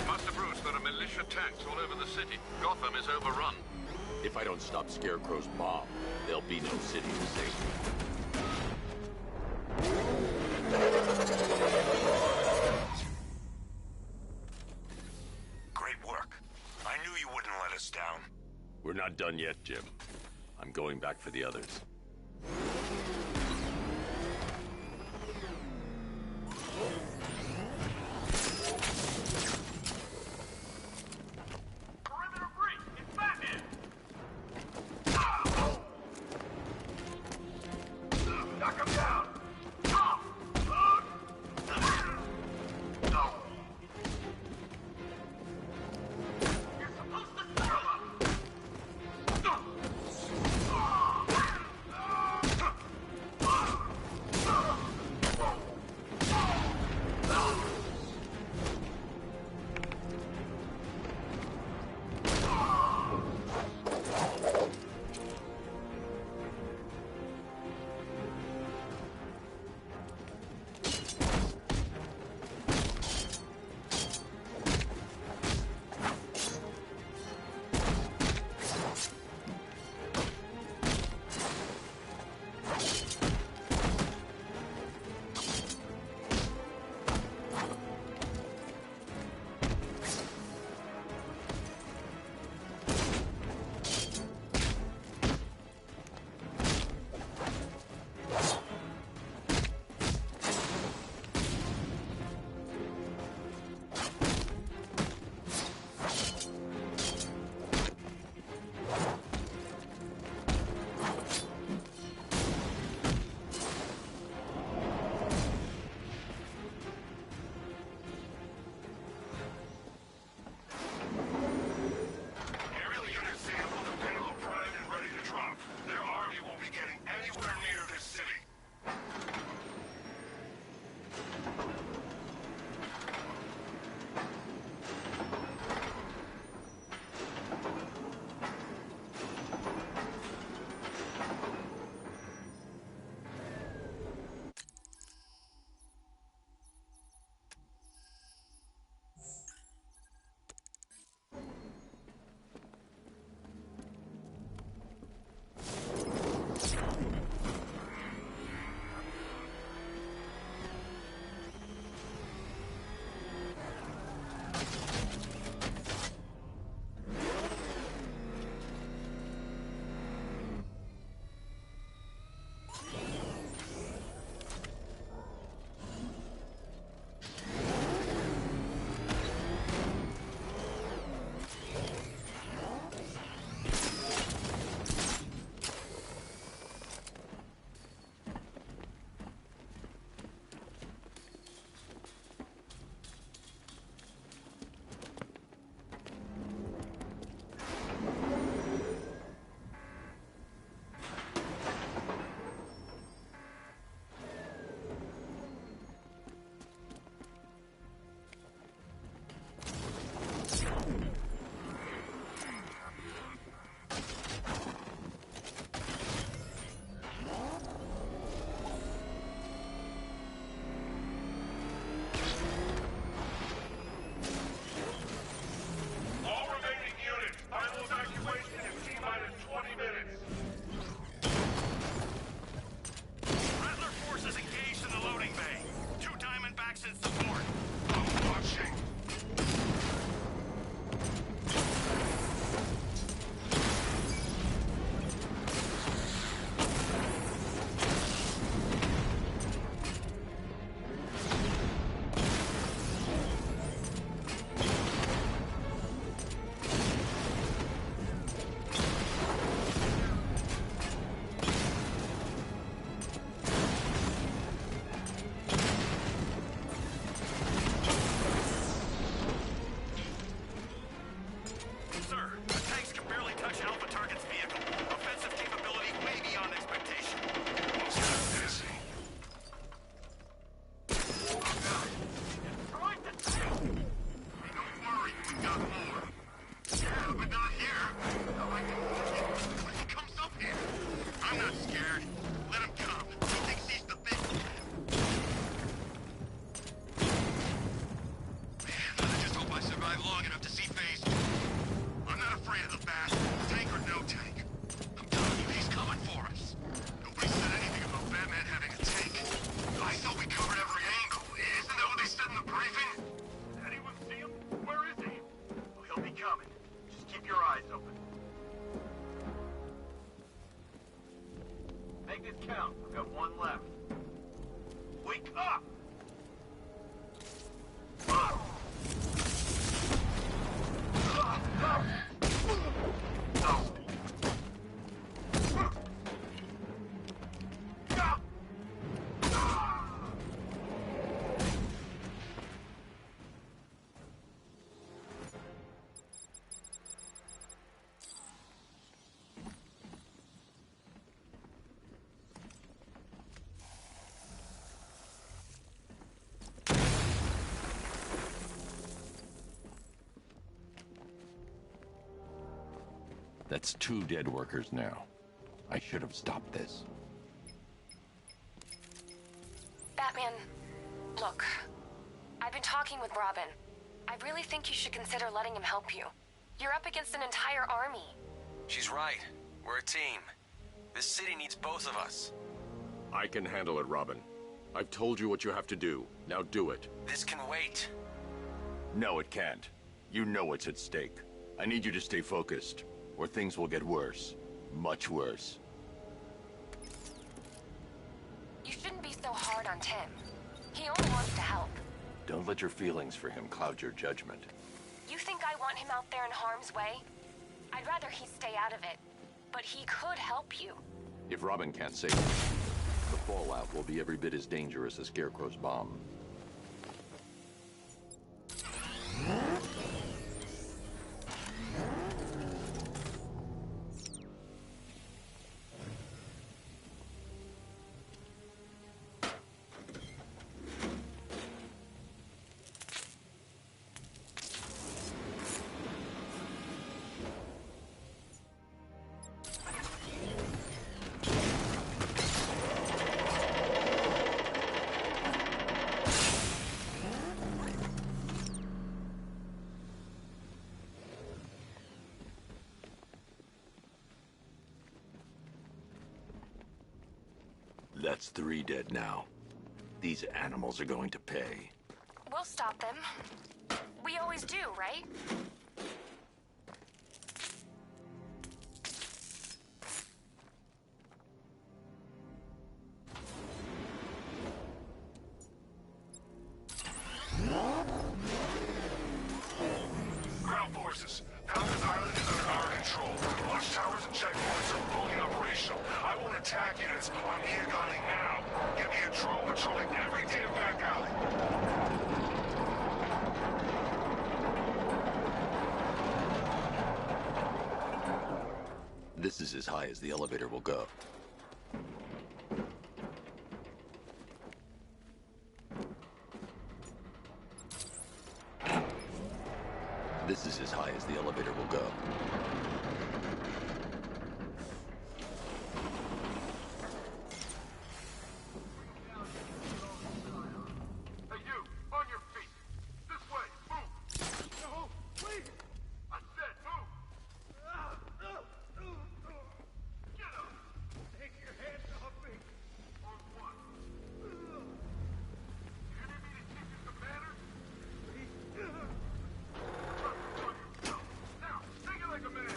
Master Bruce, there are militia tanks all over the city. Gotham is overrun. If I don't stop Scarecrow's bomb, there'll be no city to save. Great work. I knew you wouldn't let us down. We're not done yet, Jim. I'm going back for the others. Perimeter breach! It's Batman! Knock him down! You're supposed to kill him! we've got more. Yeah, but not here. What if he comes up here? I'm not scared. Let him come. He thinks he's the big... Man, I just hope I survive long enough to see phase 2. I'm not afraid of the bat, tank or no tank. I'm telling you, he's coming for us. Nobody said anything about Batman having a tank. I thought we covered every angle. Isn't that what they said in the briefing? Anyone see him? Where is he? Well, he'll be coming. Just keep your eyes open. Make this count. We've got one left. Wake up! That's 2 dead workers now. I should have stopped this. Batman, look. I've been talking with Robin. I really think you should consider letting him help you. You're up against an entire army. She's right. We're a team. This city needs both of us. I can handle it, Robin. I've told you what you have to do. Now do it. This can wait. No, it can't. You know what's at stake. I need you to stay focused, or things will get worse. Much worse. You shouldn't be so hard on Tim. He only wants to help. Don't let your feelings for him cloud your judgment. You think I want him out there in harm's way? I'd rather he stay out of it. But he could help you. If Robin can't save him, the fallout will be every bit as dangerous as Scarecrow's bomb. That's 3 dead now. These animals are going to pay. We'll stop them. We always do, right? Ground forces, Falcon's Island is under our control. Watchtowers and checkpoints are fully operational. I want attack units on Mia Gunning now. Get me a drone patrolling every damn back alley. This is as high as the elevator will go. This is as high as the elevator will go. Hey, you! On your feet! This way! Move! No! Please! I said move! Get up! Take your hands off me! On what? You need me to teach you some manners? Now, take it like a man!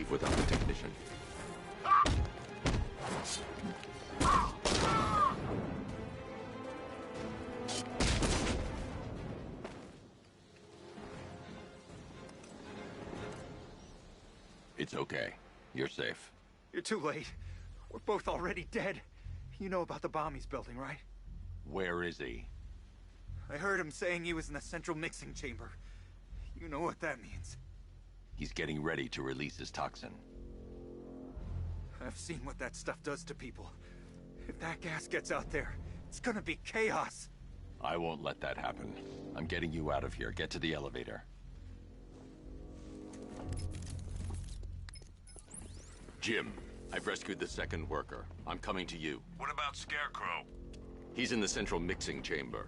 leave without the technician. It's okay. You're safe. You're too late. We're both already dead. You know about the bomb he's building, right? Where is he? I heard him saying he was in the central mixing chamber. You know what that means. He's getting ready to release his toxin. I've seen what that stuff does to people. If that gas gets out there, it's gonna be chaos. I won't let that happen. I'm getting you out of here. Get to the elevator. Jim, I've rescued the second worker. I'm coming to you. What about Scarecrow? He's in the central mixing chamber.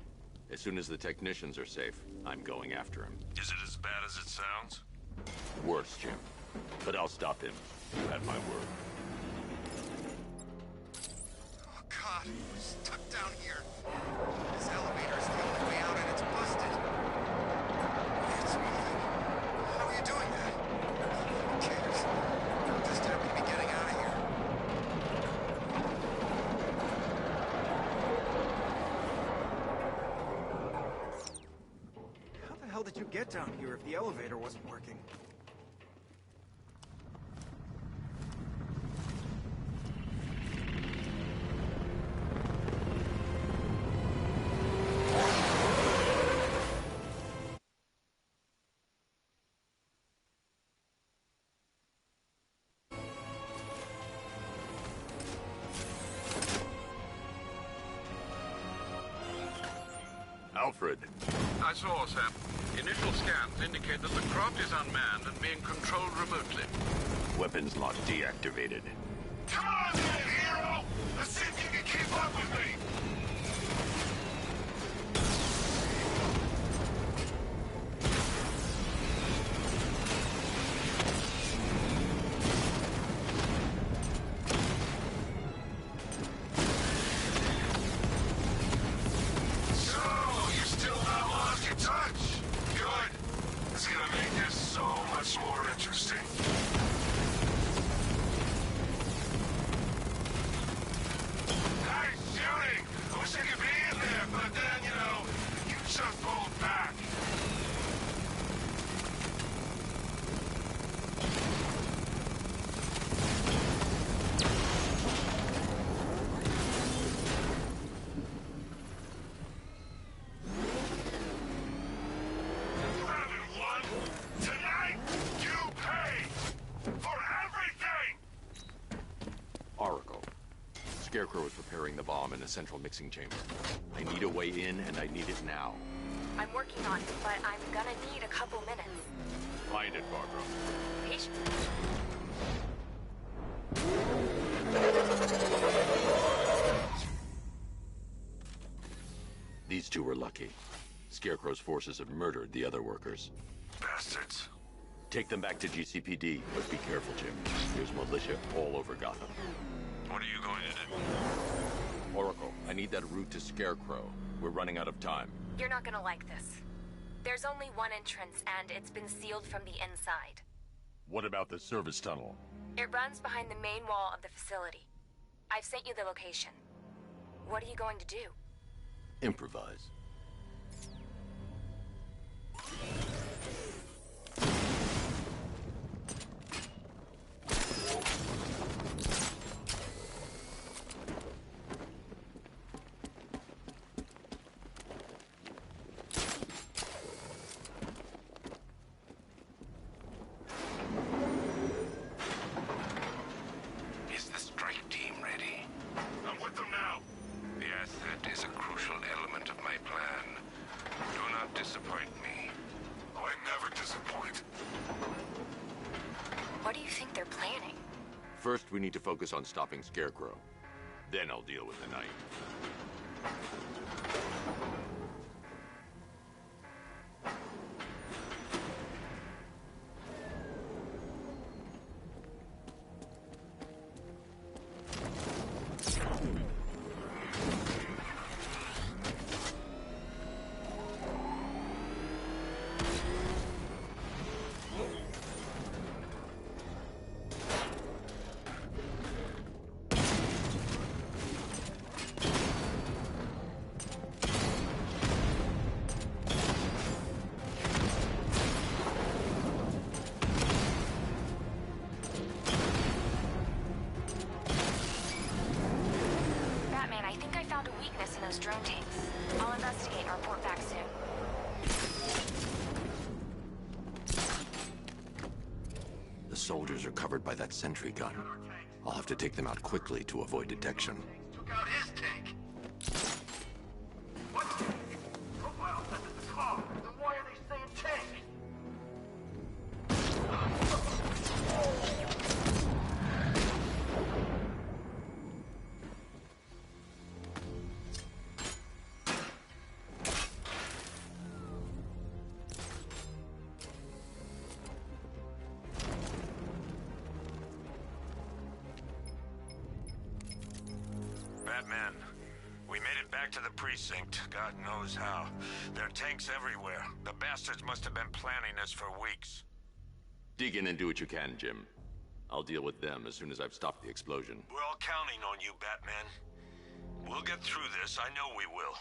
As soon as the technicians are safe, I'm going after him. Is it as bad as it sounds? Worse, Jim. But I'll stop him. You had my word. Oh, God. We're stuck down here. This elevator's the only way out and it's busted. It's moving. How are you doing that? Who cares? I'm just happy to be getting out of here. How the hell did you get down here if the elevator wasn't working? Alfred. I saw, Sam. Initial scans indicate that the craft is unmanned and being controlled remotely. Weapons lock deactivated. Come on, then, hero! Let's see if you can keep up with me! Scarecrow is preparing the bomb in the central mixing chamber. I need a way in, and I need it now. I'm working on it, but I'm gonna need a couple minutes. Find it, Barbara. Patient. These two were lucky. Scarecrow's forces have murdered the other workers. Bastards. Take them back to GCPD, but be careful, Jim. There's militia all over Gotham. What are you going to do? Oracle, I need that route to Scarecrow. We're running out of time. You're not gonna like this. There's only one entrance, and it's been sealed from the inside. What about the service tunnel? It runs behind the main wall of the facility. I've sent you the location. What are you going to do? Improvise. Is the strike team ready? I'm with them now. Yes, that is a crucial element of my plan. Do not disappoint me. Oh, I never disappoint. What do you think they're planning? First, we need to focus on stopping Scarecrow. Then I'll deal with the Knight. drone tanks. I'll investigate and report back soon. The soldiers are covered by that sentry gun. I'll have to take them out quickly to avoid detection. Took out his tank. What? Profile says it's a car. Then why are they saying tank? Batman, we made it back to the precinct. God knows how. There are tanks everywhere. The bastards must have been planning this for weeks. Dig in and do what you can, Jim. I'll deal with them as soon as I've stopped the explosion. We're all counting on you, Batman. We'll get through this. I know we will.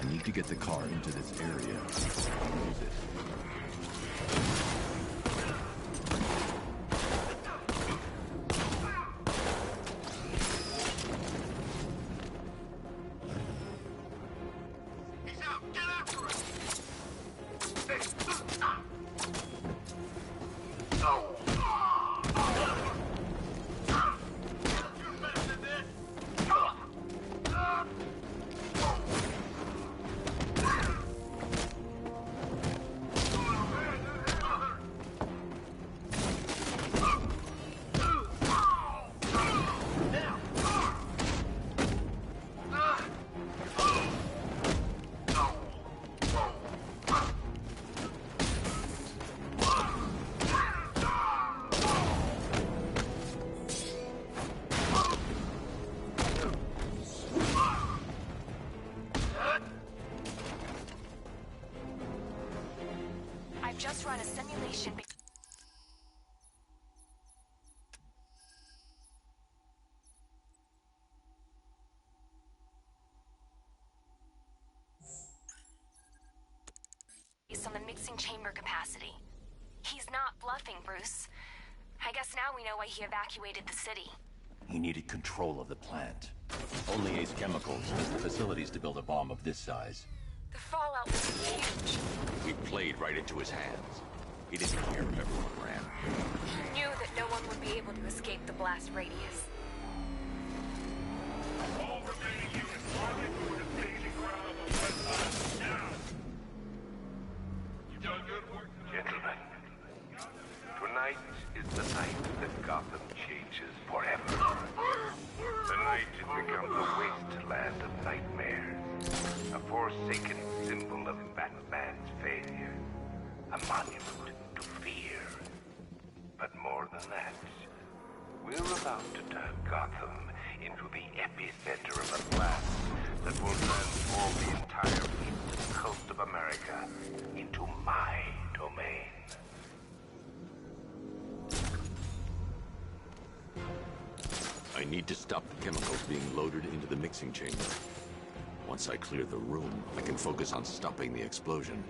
I need to get the car into this area. Use it. Just run a simulation. Based on the mixing chamber capacity. He's not bluffing, Bruce. I guess now we know why he evacuated the city. He needed control of the plant. Only Ace Chemicals has the facilities to build a bomb of this size. The fallout was huge. We played right into his hands. He didn't care if everyone ran. He knew that no one would be able to escape the blast radius. All remaining units rendezvous with the staging ground on the west side. Now! You've done good work tonight. Gentlemen, tonight is the night that Gotham changes forever. The night it becomes a wasteland of nightmares. A forsaken symbol of Batman's failure. A monument to fear. But more than that, we're about to turn Gotham into the epicenter of a blast that will transform the entire eastern coast of America into my domain. I need to stop the chemicals being loaded into the mixing chamber. Once I clear the room, I can focus on stopping the explosion.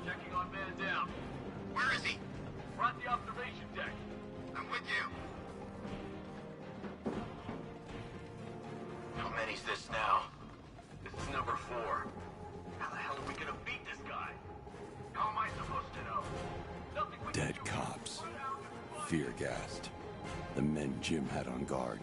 Checking on man down. Where is he? We're at the observation deck. I'm with you. How many's this now? This is number 4. How the hell we could have beat this guy. How am I supposed to know? Nothing we Dead cops. Fear-gassed. The men Jim had on guard.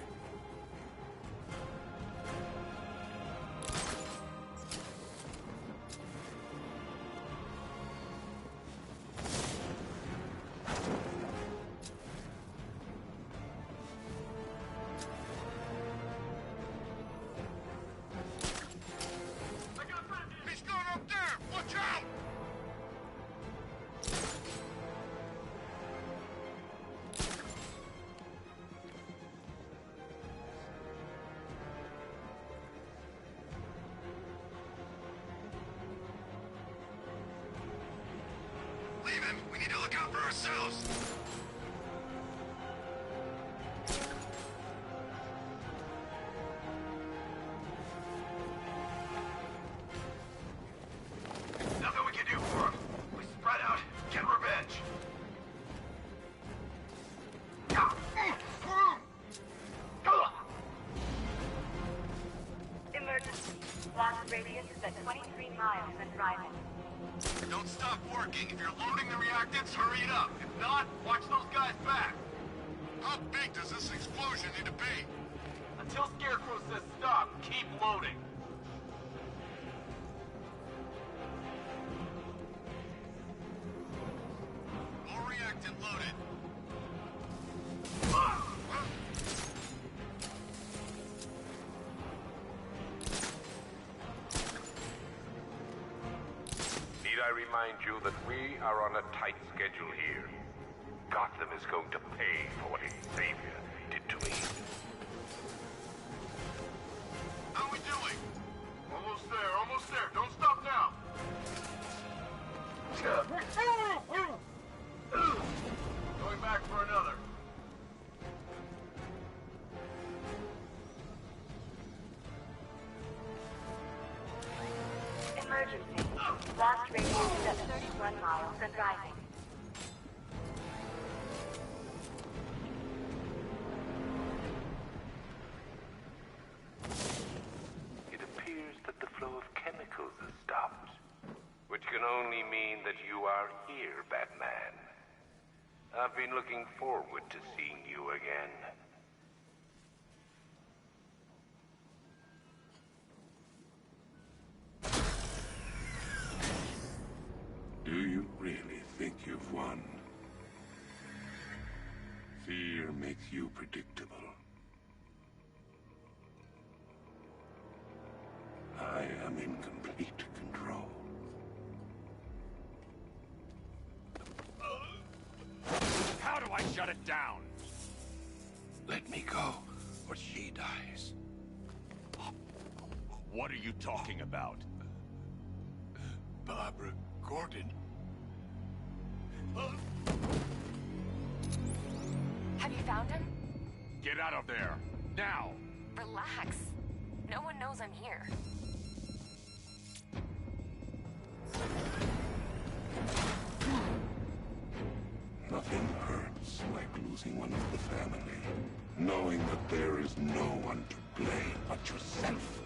He's going up there! Watch out! Leave him! We need to look out for ourselves! Nothing we can do for him. We spread out, get revenge. Emergency. Blast radius is at 23 miles and driving. Don't stop working. If you're loading the reactants, hurry it up. If not, watch those guys back. How big does this explosion need to be? Until Scarecrow says stop, keep loading. All reactant loaded. Need I remind you that we are on a tight schedule here? Gotham is going to pay for what its savior did to me. How we doing? Almost there, almost there. Don't stop now. Going back for another. Emergency. Blast radius is at 31 miles and rising. It appears that the flow of chemicals has stopped, which can only mean that you are here, Batman. I've been looking forward to seeing you again. Do you really think you've won? Fear makes you predictable. I am in complete control. How do I shut it down? Let me go, or she dies. What are you talking about? Barbara Gordon. Have you found him? Get out of there! Now! Relax. No one knows I'm here. Nothing hurts like losing one of the family. Knowing that there is no one to blame but yourself.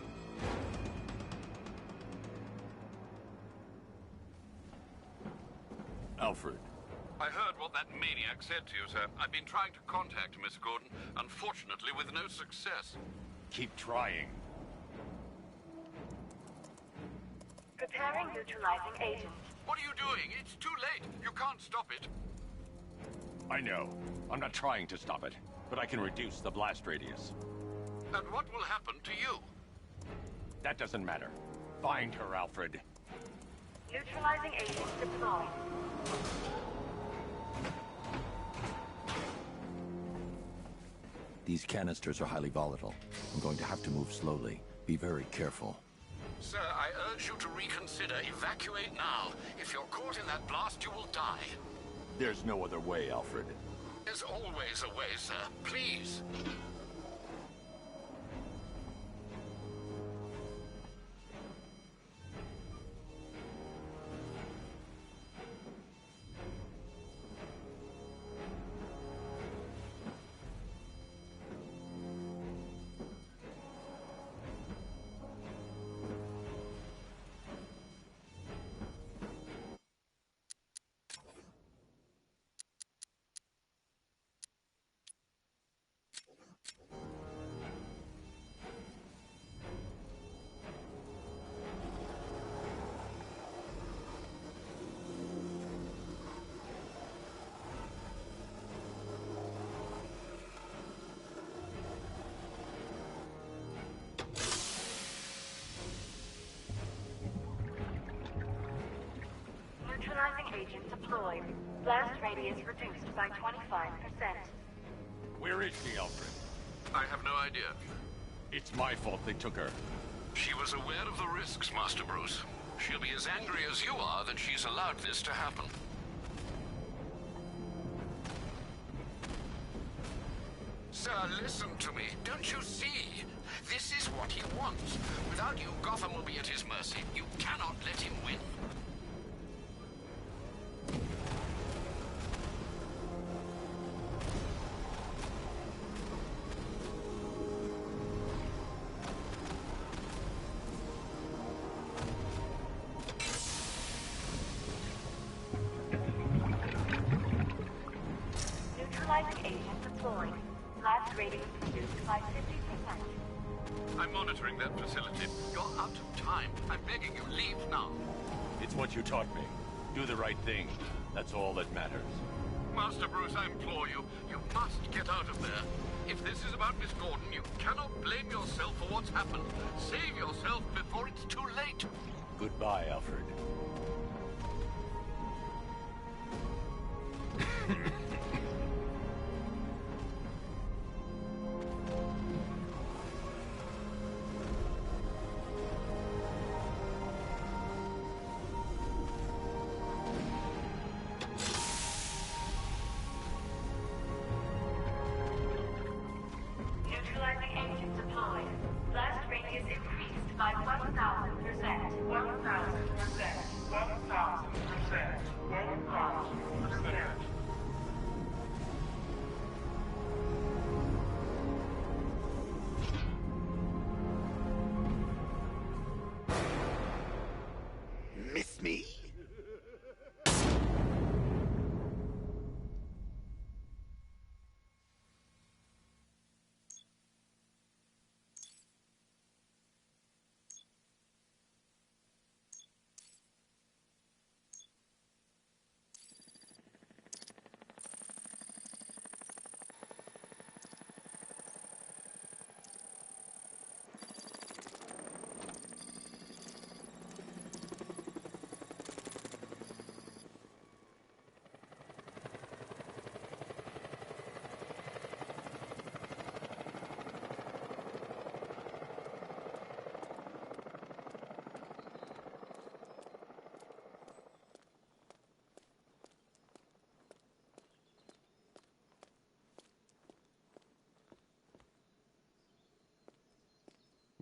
Alfred. I heard what that maniac said to you, sir. I've been trying to contact Miss Gordon, unfortunately with no success. Keep trying. Preparing neutralizing agent. What are you doing? It's too late. You can't stop it. I know. I'm not trying to stop it, but I can reduce the blast radius. And what will happen to you? That doesn't matter. Find her, Alfred. Neutralizing agent deployed. These canisters are highly volatile. I'm going to have to move slowly. Be very careful. Sir, I urge you to reconsider. Evacuate now. If you're caught in that blast, you will die. There's no other way, Alfred. There's always a way, sir. Please. agent deployed. Blast radius reduced by 25%. Where is she, Alfred? I have no idea. It's my fault they took her. She was aware of the risks, Master Bruce. She'll be as angry as you are that she's allowed this to happen. Sir, listen to me. Don't you see? This is what he wants. Without you, Gotham will be at his mercy. You cannot let him win. Neutralizing agent deployed. Blast radius reduced by 50%. I'm monitoring that facility. You're out of time. I'm begging you, leave now. It's what you taught me. Do the right thing. That's all that matters. Master Bruce, I implore you, you must get out of there. If this is about Miss Gordon, you cannot blame yourself for what's happened. Save yourself before it's too late. Goodbye, Alfred. Neutralizing agent deployed. Blast radius increased by 1,000%. 1,000%. 1,000%. 1,000%. Miss me?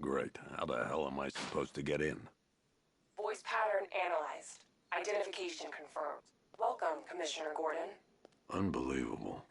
Great. How the hell am I supposed to get in? Voice pattern analyzed. Identification confirmed. Welcome, Commissioner Gordon. Unbelievable.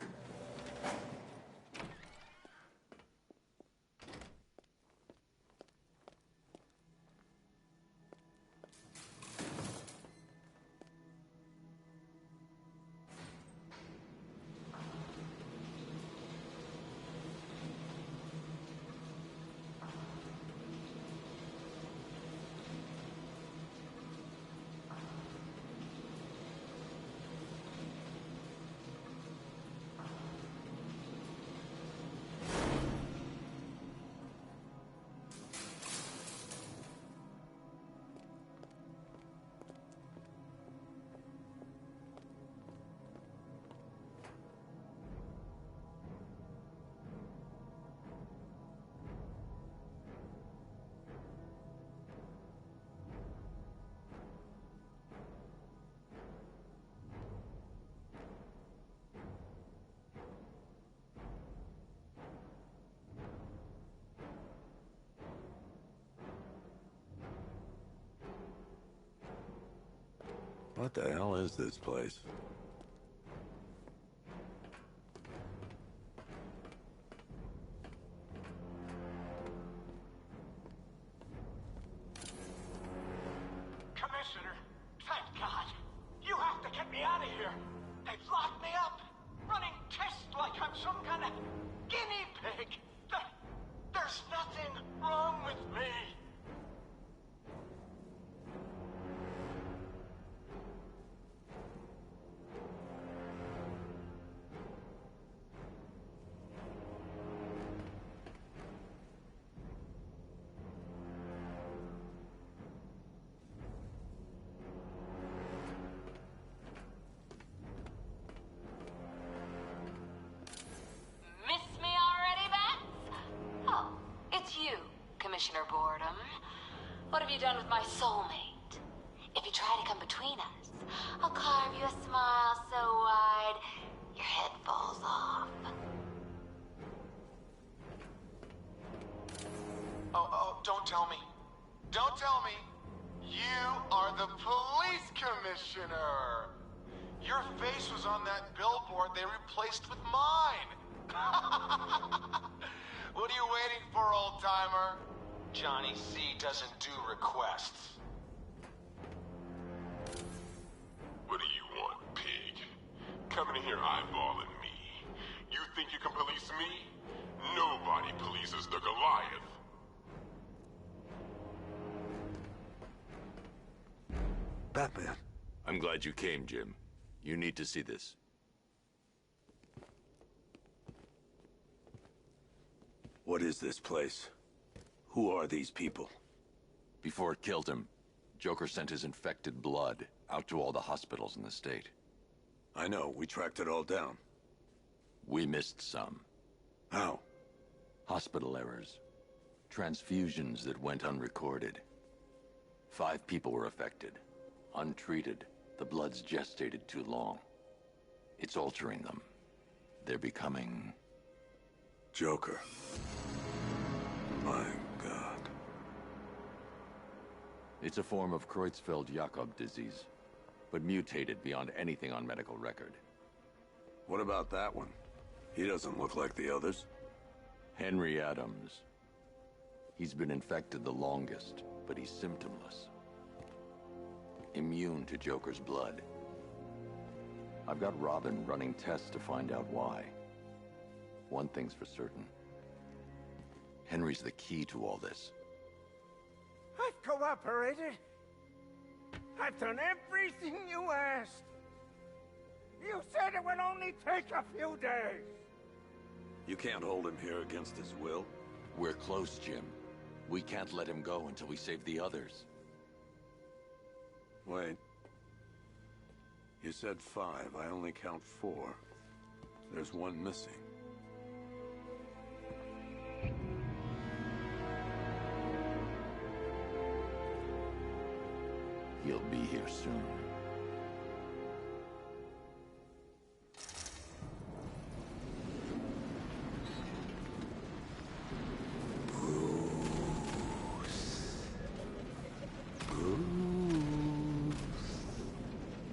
What the hell is this place? Commissioner, thank God. You have to get me out of here. They've locked me up, running tests like I'm some kind of guinea pig. There's nothing wrong with me. have you done with my soulmate? If you try to come between us, I'll carve you a smile so wide, your head falls off. Oh, don't tell me. Don't tell me. You are the police commissioner. Your face was on that billboard they replaced with mine. What are you waiting for, old-timer? Johnny C doesn't do requests. What do you want, pig? Coming in here eyeballing me. You think you can police me? Nobody polices the Goliath. Batman. I'm glad you came, Jim. You need to see this. What is this place? Who are these people? Before it killed him, Joker sent his infected blood out to all the hospitals in the state. I know, we tracked it all down. We missed some. How? Hospital errors. Transfusions that went unrecorded. 5 people were affected. Untreated, the blood's gestated too long. It's altering them. They're becoming... Joker. My God. It's a form of Creutzfeldt-Jakob disease, but mutated beyond anything on medical record. What about that one? He doesn't look like the others. Henry Adams. He's been infected the longest, but he's symptomless. Immune to Joker's blood. I've got Robin running tests to find out why. One thing's for certain. Henry's the key to all this. I've cooperated. I've done everything you asked. You said it would only take a few days. You can't hold him here against his will. We're close, Jim. We can't let him go until we save the others. Wait. You said 5. I only count 4. There's one missing. He'll be here soon.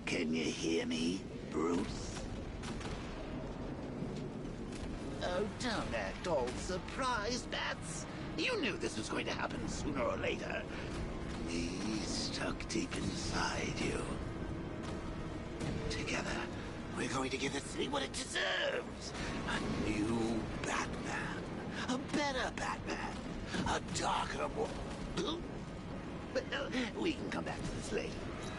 Can you hear me, Bruce? Oh, don't act all surprised, Bats. You knew this was going to happen sooner or later. Me stuck deep inside you. Together, we're going to give the city what it deserves. A new Batman. A better Batman. A darker, more... But we can come back to this later.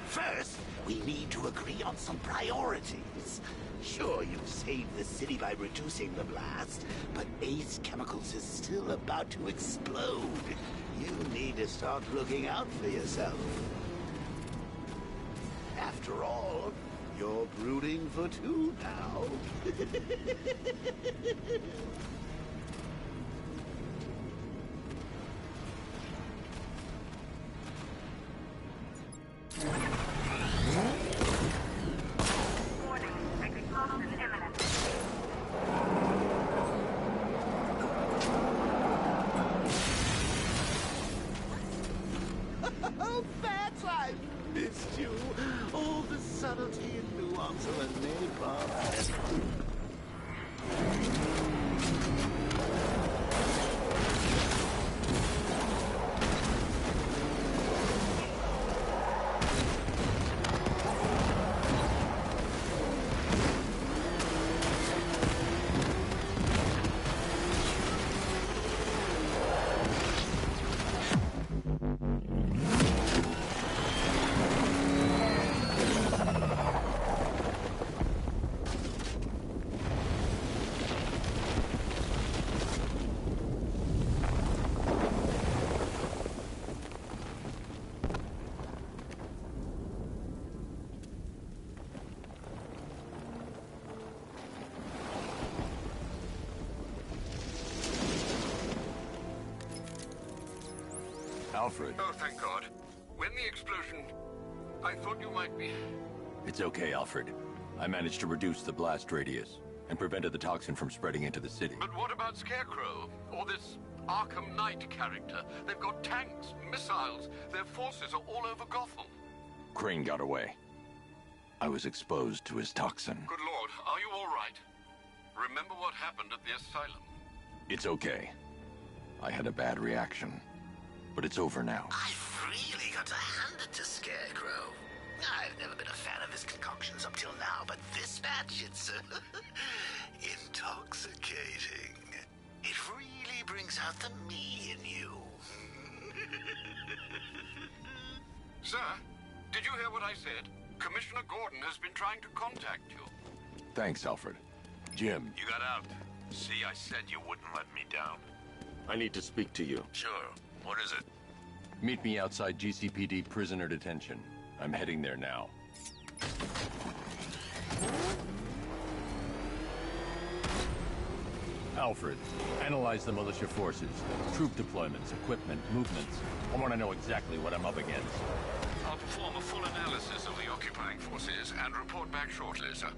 First, we need to agree on some priorities. Sure, you've saved the city by reducing the blast, but Ace Chemicals is still about to explode. You need to start looking out for yourself. After all, you're brooding for 2 now. Alfred. Oh, thank God. When the explosion... I thought you might be... It's okay, Alfred. I managed to reduce the blast radius and prevented the toxin from spreading into the city. But what about Scarecrow? Or this Arkham Knight character? They've got tanks, missiles. Their forces are all over Gotham. Crane got away. I was exposed to his toxin. Good Lord, are you all right? Remember what happened at the asylum? It's okay. I had a bad reaction. But it's over now. I've really got to hand it to Scarecrow. I've never been a fan of his concoctions up till now, but this batch, it's intoxicating. It really brings out the me in you. Sir, did you hear what I said? Commissioner Gordon has been trying to contact you. Thanks, Alfred. Jim. You got out. See, I said you wouldn't let me down. I need to speak to you. Sure. What is it? Meet me outside GCPD prisoner detention. I'm heading there now. Alfred, analyze the militia forces, troop deployments, equipment, movements. I want to know exactly what I'm up against. I'll perform a full analysis of the occupying forces and report back shortly, sir.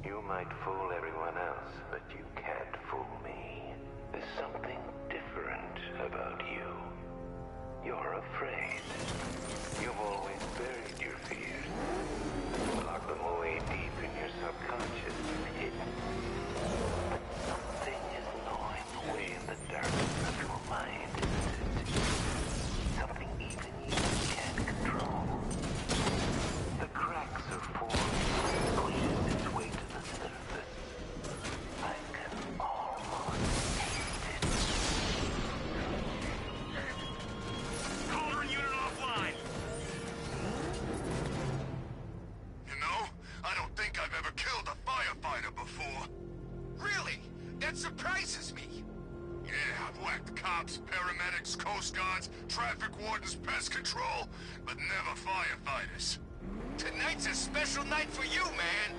You might fool everyone else, but you can't fool me. There's something different about you. You're afraid. You've always buried your fears. Locked them away deep in your subconscious, hidden. But something is gnawing away in the darkness of your mind, isn't it? Something even you can't control. The cracks are forming, squeezing its way to the surface. I can almost taste it. Cauldron unit offline! You know, I don't think I've ever killed a firefighter before. Really? That surprises me. Yeah, I've whacked cops, paramedics, coast guards, traffic wardens, pest control, but never firefighters. Tonight's a special night for you, man.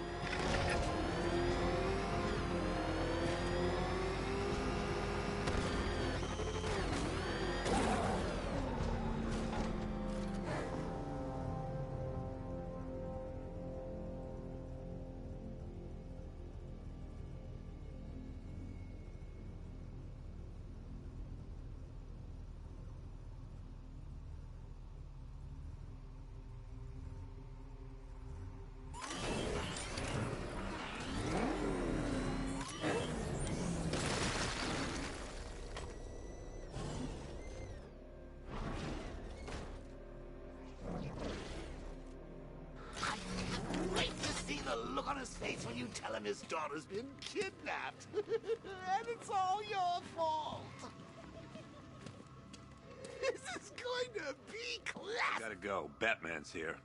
Wait to see the look on his face when you tell him his daughter's been kidnapped. And it's all your fault. This is going to be classic. Gotta go. Batman's here.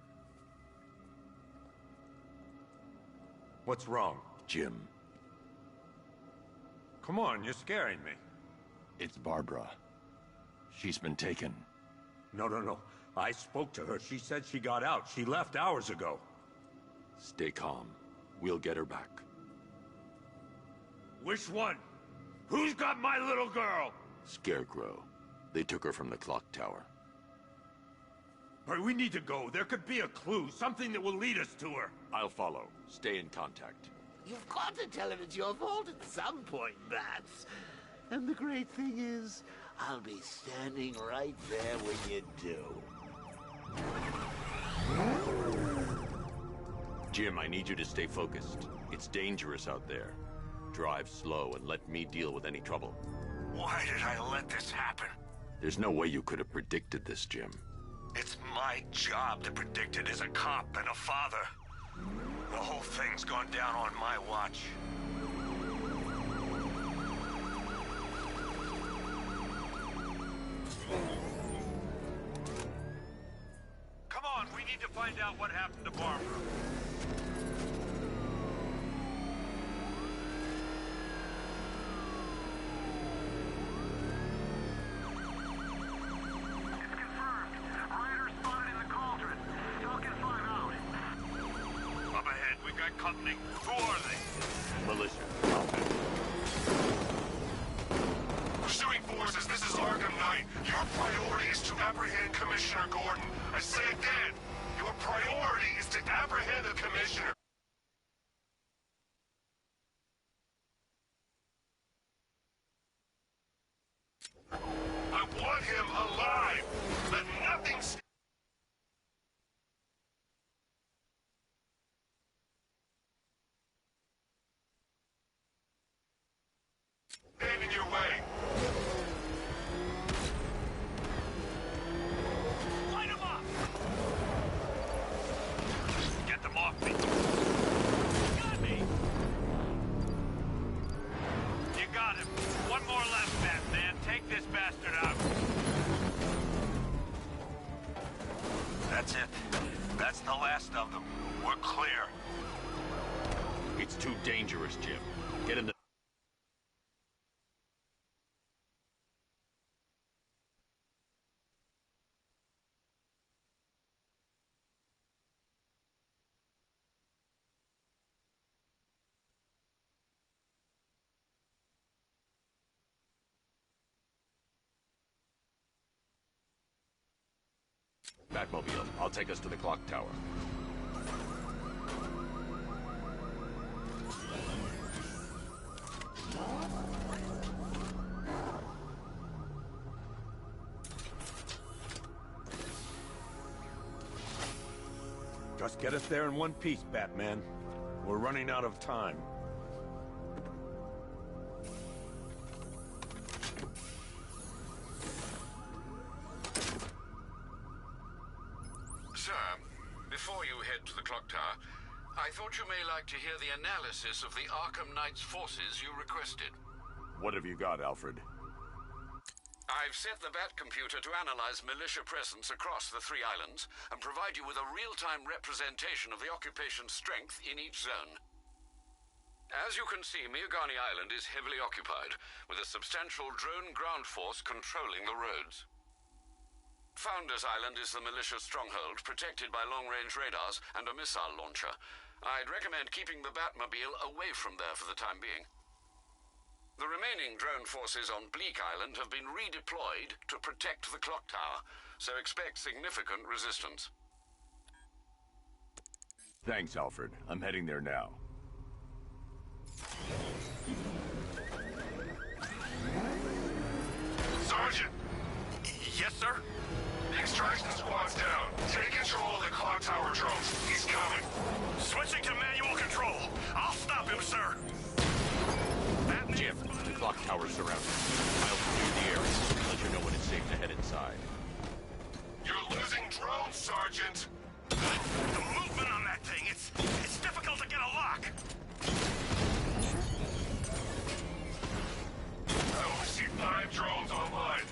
What's wrong? Jim. Come on, you're scaring me. It's Barbara. She's been taken. No. I spoke to her. She said she got out. She left hours ago. Stay calm. We'll get her back. Which one? Who's got my little girl? Scarecrow. They took her from the clock tower. All right, we need to go. There could be a clue, something that will lead us to her. I'll follow. Stay in contact. You've got to tell him it's your fault at some point, Bats. And the great thing is, I'll be standing right there when you do. Jim, I need you to stay focused. It's dangerous out there. Drive slow and let me deal with any trouble. Why did I let this happen? There's no way you could have predicted this, Jim. It's my job to predict it as a cop and a father. The whole thing's gone down on my watch. Come on, we need to find out what happened to Barbara. Company. Who are they? Militia. Pursuing forces, this is Arkham Knight. Your priority is to apprehend Commissioner Gordon. I say again, your priority is to apprehend the Commissioner. I want him alive. Let nothing stand in your way. Light him up! Get them off me. Got me. You got him. One more left, Batman. Take this bastard out. That's it. That's the last of them. We're clear. It's too dangerous, Jim. Get in the... Batmobile, I'll take us to the clock tower. Just get us there in one piece, Batman. We're running out of time. Sir, before you head to the clock tower, I thought you may like to hear the analysis of the Arkham Knight's forces you requested. What have you got, Alfred? I've set the Bat computer to analyze militia presence across the 3 islands and provide you with a real-time representation of the occupation's strength in each zone. As you can see, Miagani Island is heavily occupied, with a substantial drone ground force controlling the roads. Founders Island is the militia stronghold, protected by long-range radars and a missile launcher. I'd recommend keeping the Batmobile away from there for the time being. The remaining drone forces on Bleak Island have been redeployed to protect the clock tower, so expect significant resistance. Thanks, Alfred. I'm heading there now. Sergeant! Yes, sir? The extraction squad's down. Take control of the clock tower drones. He's coming. Switching to manual control. I'll stop him, sir. Jim, the clock tower's surrounded. I'll clear the area. Let you know when it's safe to head inside. You're losing drones, Sergeant. The movement on that thing, it's difficult to get a lock. I only see 5 drones online.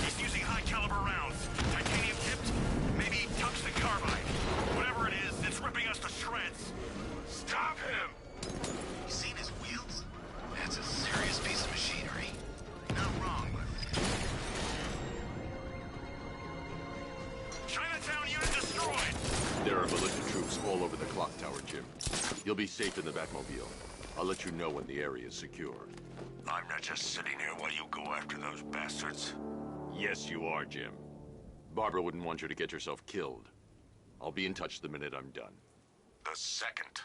He's using high-caliber rounds. Titanium tipped, maybe tungsten carbide. Whatever it is, it's ripping us to shreds. Stop him! You seen his wheels? That's a serious piece of machinery. Not wrong, but... Chinatown unit destroyed! There are militia troops all over the clock tower, Jim. You'll be safe in the Batmobile. I'll let you know when the area is secure. I'm not just sitting here while you go after those bastards. Yes, you are, Jim. Barbara wouldn't want you to get yourself killed. I'll be in touch the minute I'm done. The second.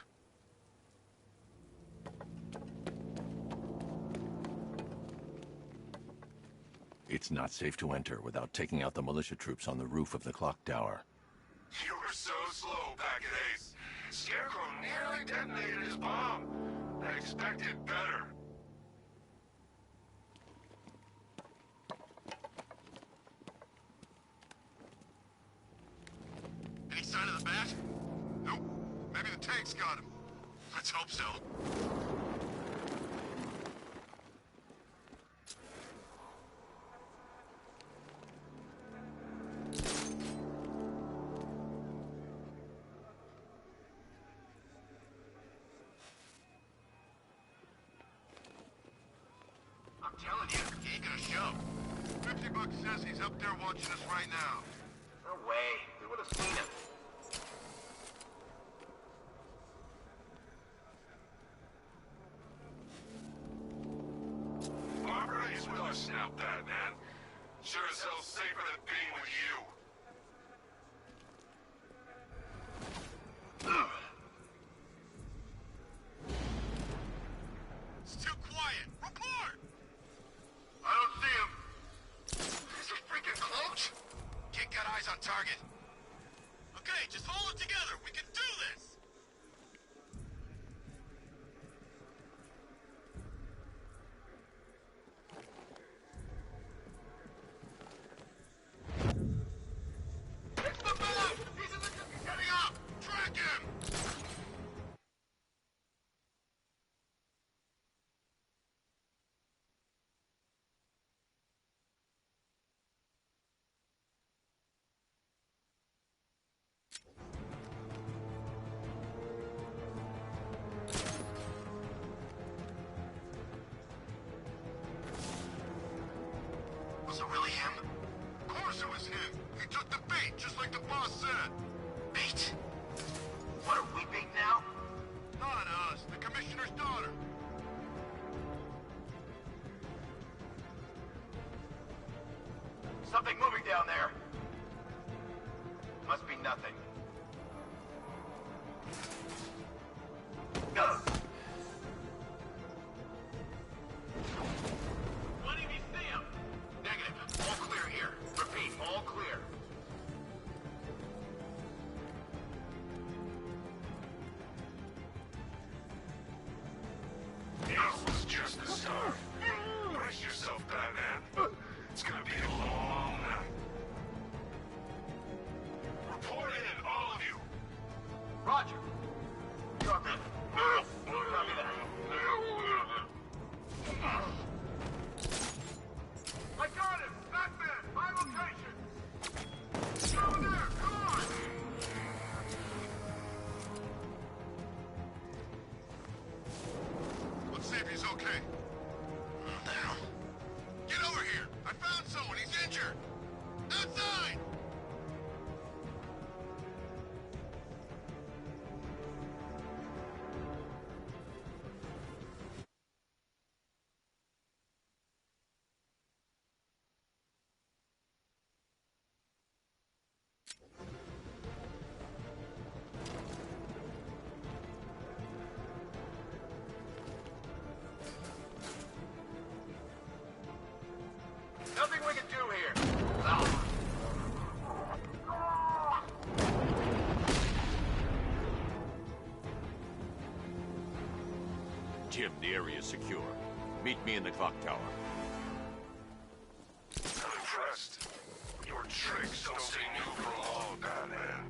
It's not safe to enter without taking out the militia troops on the roof of the clock tower. You were so slow, Packet Ace. Scarecrow nearly detonated his bomb. I expected better. Any sign of the bat? Nope. Maybe the tank's got him. Let's hope so. I'm telling you, he ain't gonna show. $50 says he's up there watching us right now. No way. We would have seen him. Barbara is with us now, Sure as hell safer than being with you. It's too quiet. Report! I don't see him. Is he freaking cloaked? Kid got eyes on target. Okay, just hold it together. We can do this! It's the man! He's in the... He's getting up! Track him! Was it really him? Of course it was him. He took the bait, just like the boss said. Bait? What, are we bait now? Not us, the commissioner's daughter. Something moving down there. Must be nothing. No! What did he see him? Negative. All clear here. Repeat, all clear. This was just the start. Brace yourself, Batman. It's gonna be a long night. Report in, all of you. Roger. You're up. Copy that. I got him! Batman! My location! Down there! Come on! Let's see if he's okay. What the hell? Get over here! I found someone! He's injured! Outside! Nothing we can do here. Jim, the area is secure. Meet me in the clock tower. I'm impressed. Your tricks don't stay new for long, Batman.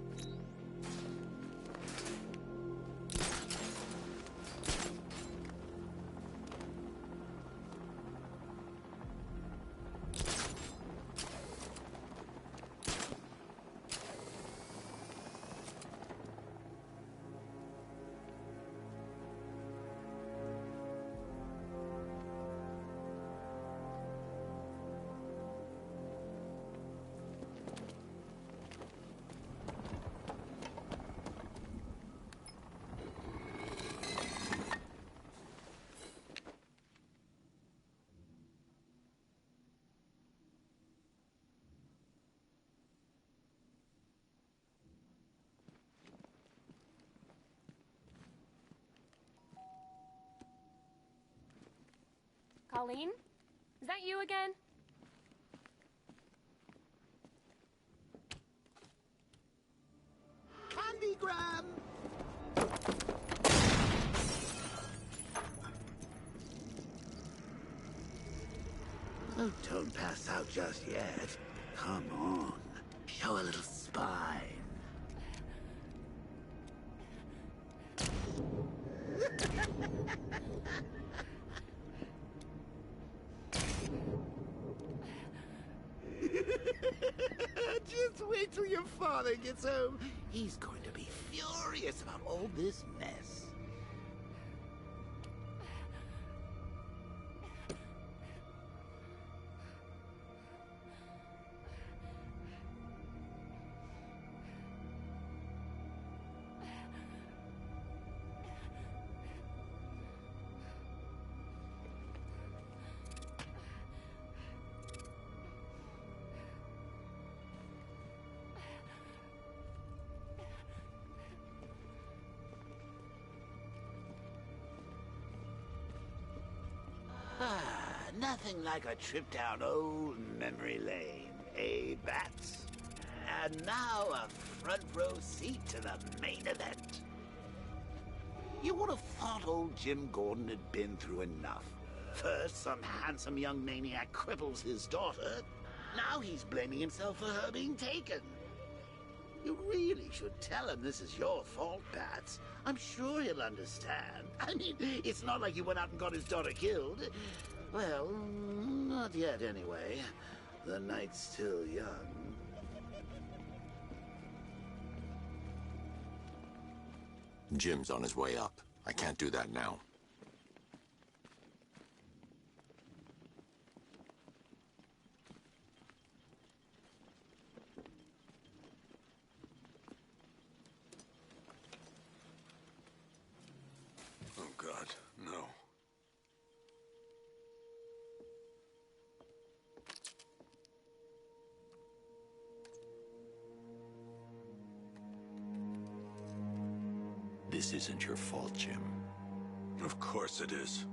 Colleen? Is that you again? Candygram! Oh, don't pass out just yet. Come on. Show a little spine. Just wait till your father gets home. He's going to be furious about all this mess. Nothing like a trip down old memory lane, eh, Bats? And now a front row seat to the main event. You would have thought old Jim Gordon had been through enough. First, some handsome young maniac cripples his daughter. Now he's blaming himself for her being taken. You really should tell him this is your fault, Bats. I'm sure he'll understand. I mean, it's not like you went out and got his daughter killed. Well, not yet anyway. The night's still young. Jim's on his way up. I can't do that now. Oh, God, no. This isn't your fault, Jim. Of course it is.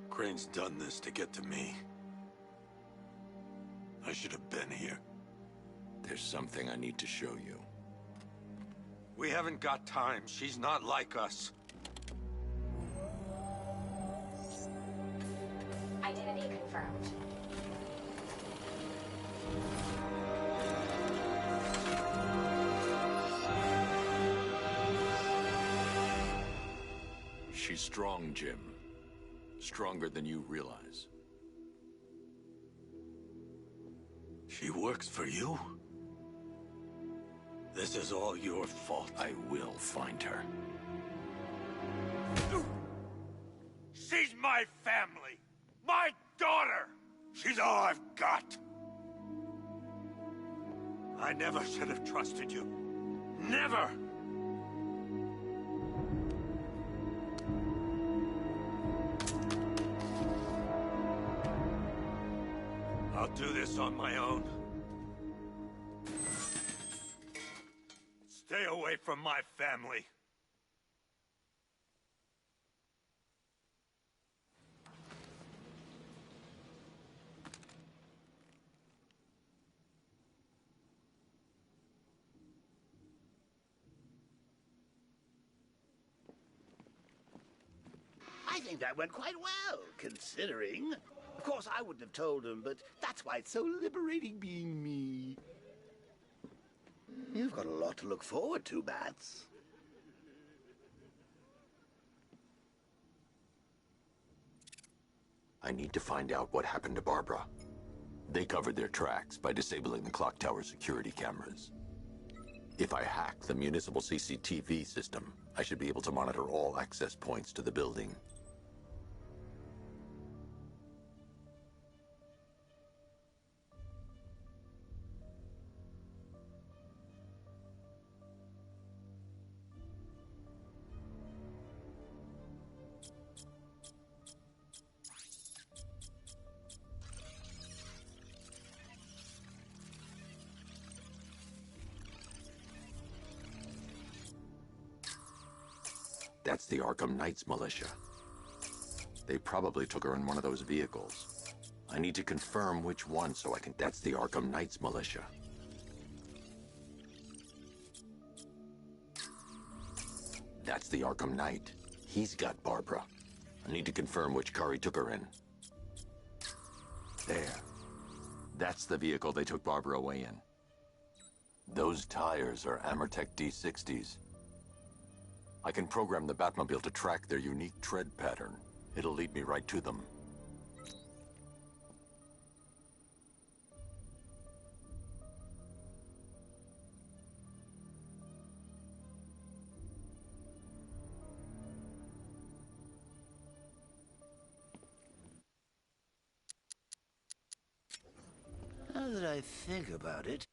Crane's done this to get to me. I should have been here. There's something I need to show you. We haven't got time. She's not like us. Identity confirmed. She's strong, Jim. Stronger than you realize. She works for you? This is all your fault. I will find her. She's my family! My daughter! She's all I've got! I never should have trusted you. Never! I'll do this on my own. Stay away from my family. I think that went quite well, considering. Of course, I wouldn't have told him, but that's why it's so liberating being me. You've got a lot to look forward to, Bats. I need to find out what happened to Barbara. They covered their tracks by disabling the clock tower security cameras. If I hack the municipal CCTV system, I should be able to monitor all access points to the building. That's the Arkham Knights militia. They probably took her in one of those vehicles. I need to confirm which one so I can... That's the Arkham Knights militia. That's the Arkham Knight. He's got Barbara. I need to confirm which car he took her in. There. That's the vehicle they took Barbara away in. Those tires are Amertech D60s. I can program the Batmobile to track their unique tread pattern. It'll lead me right to them. Now that I think about it,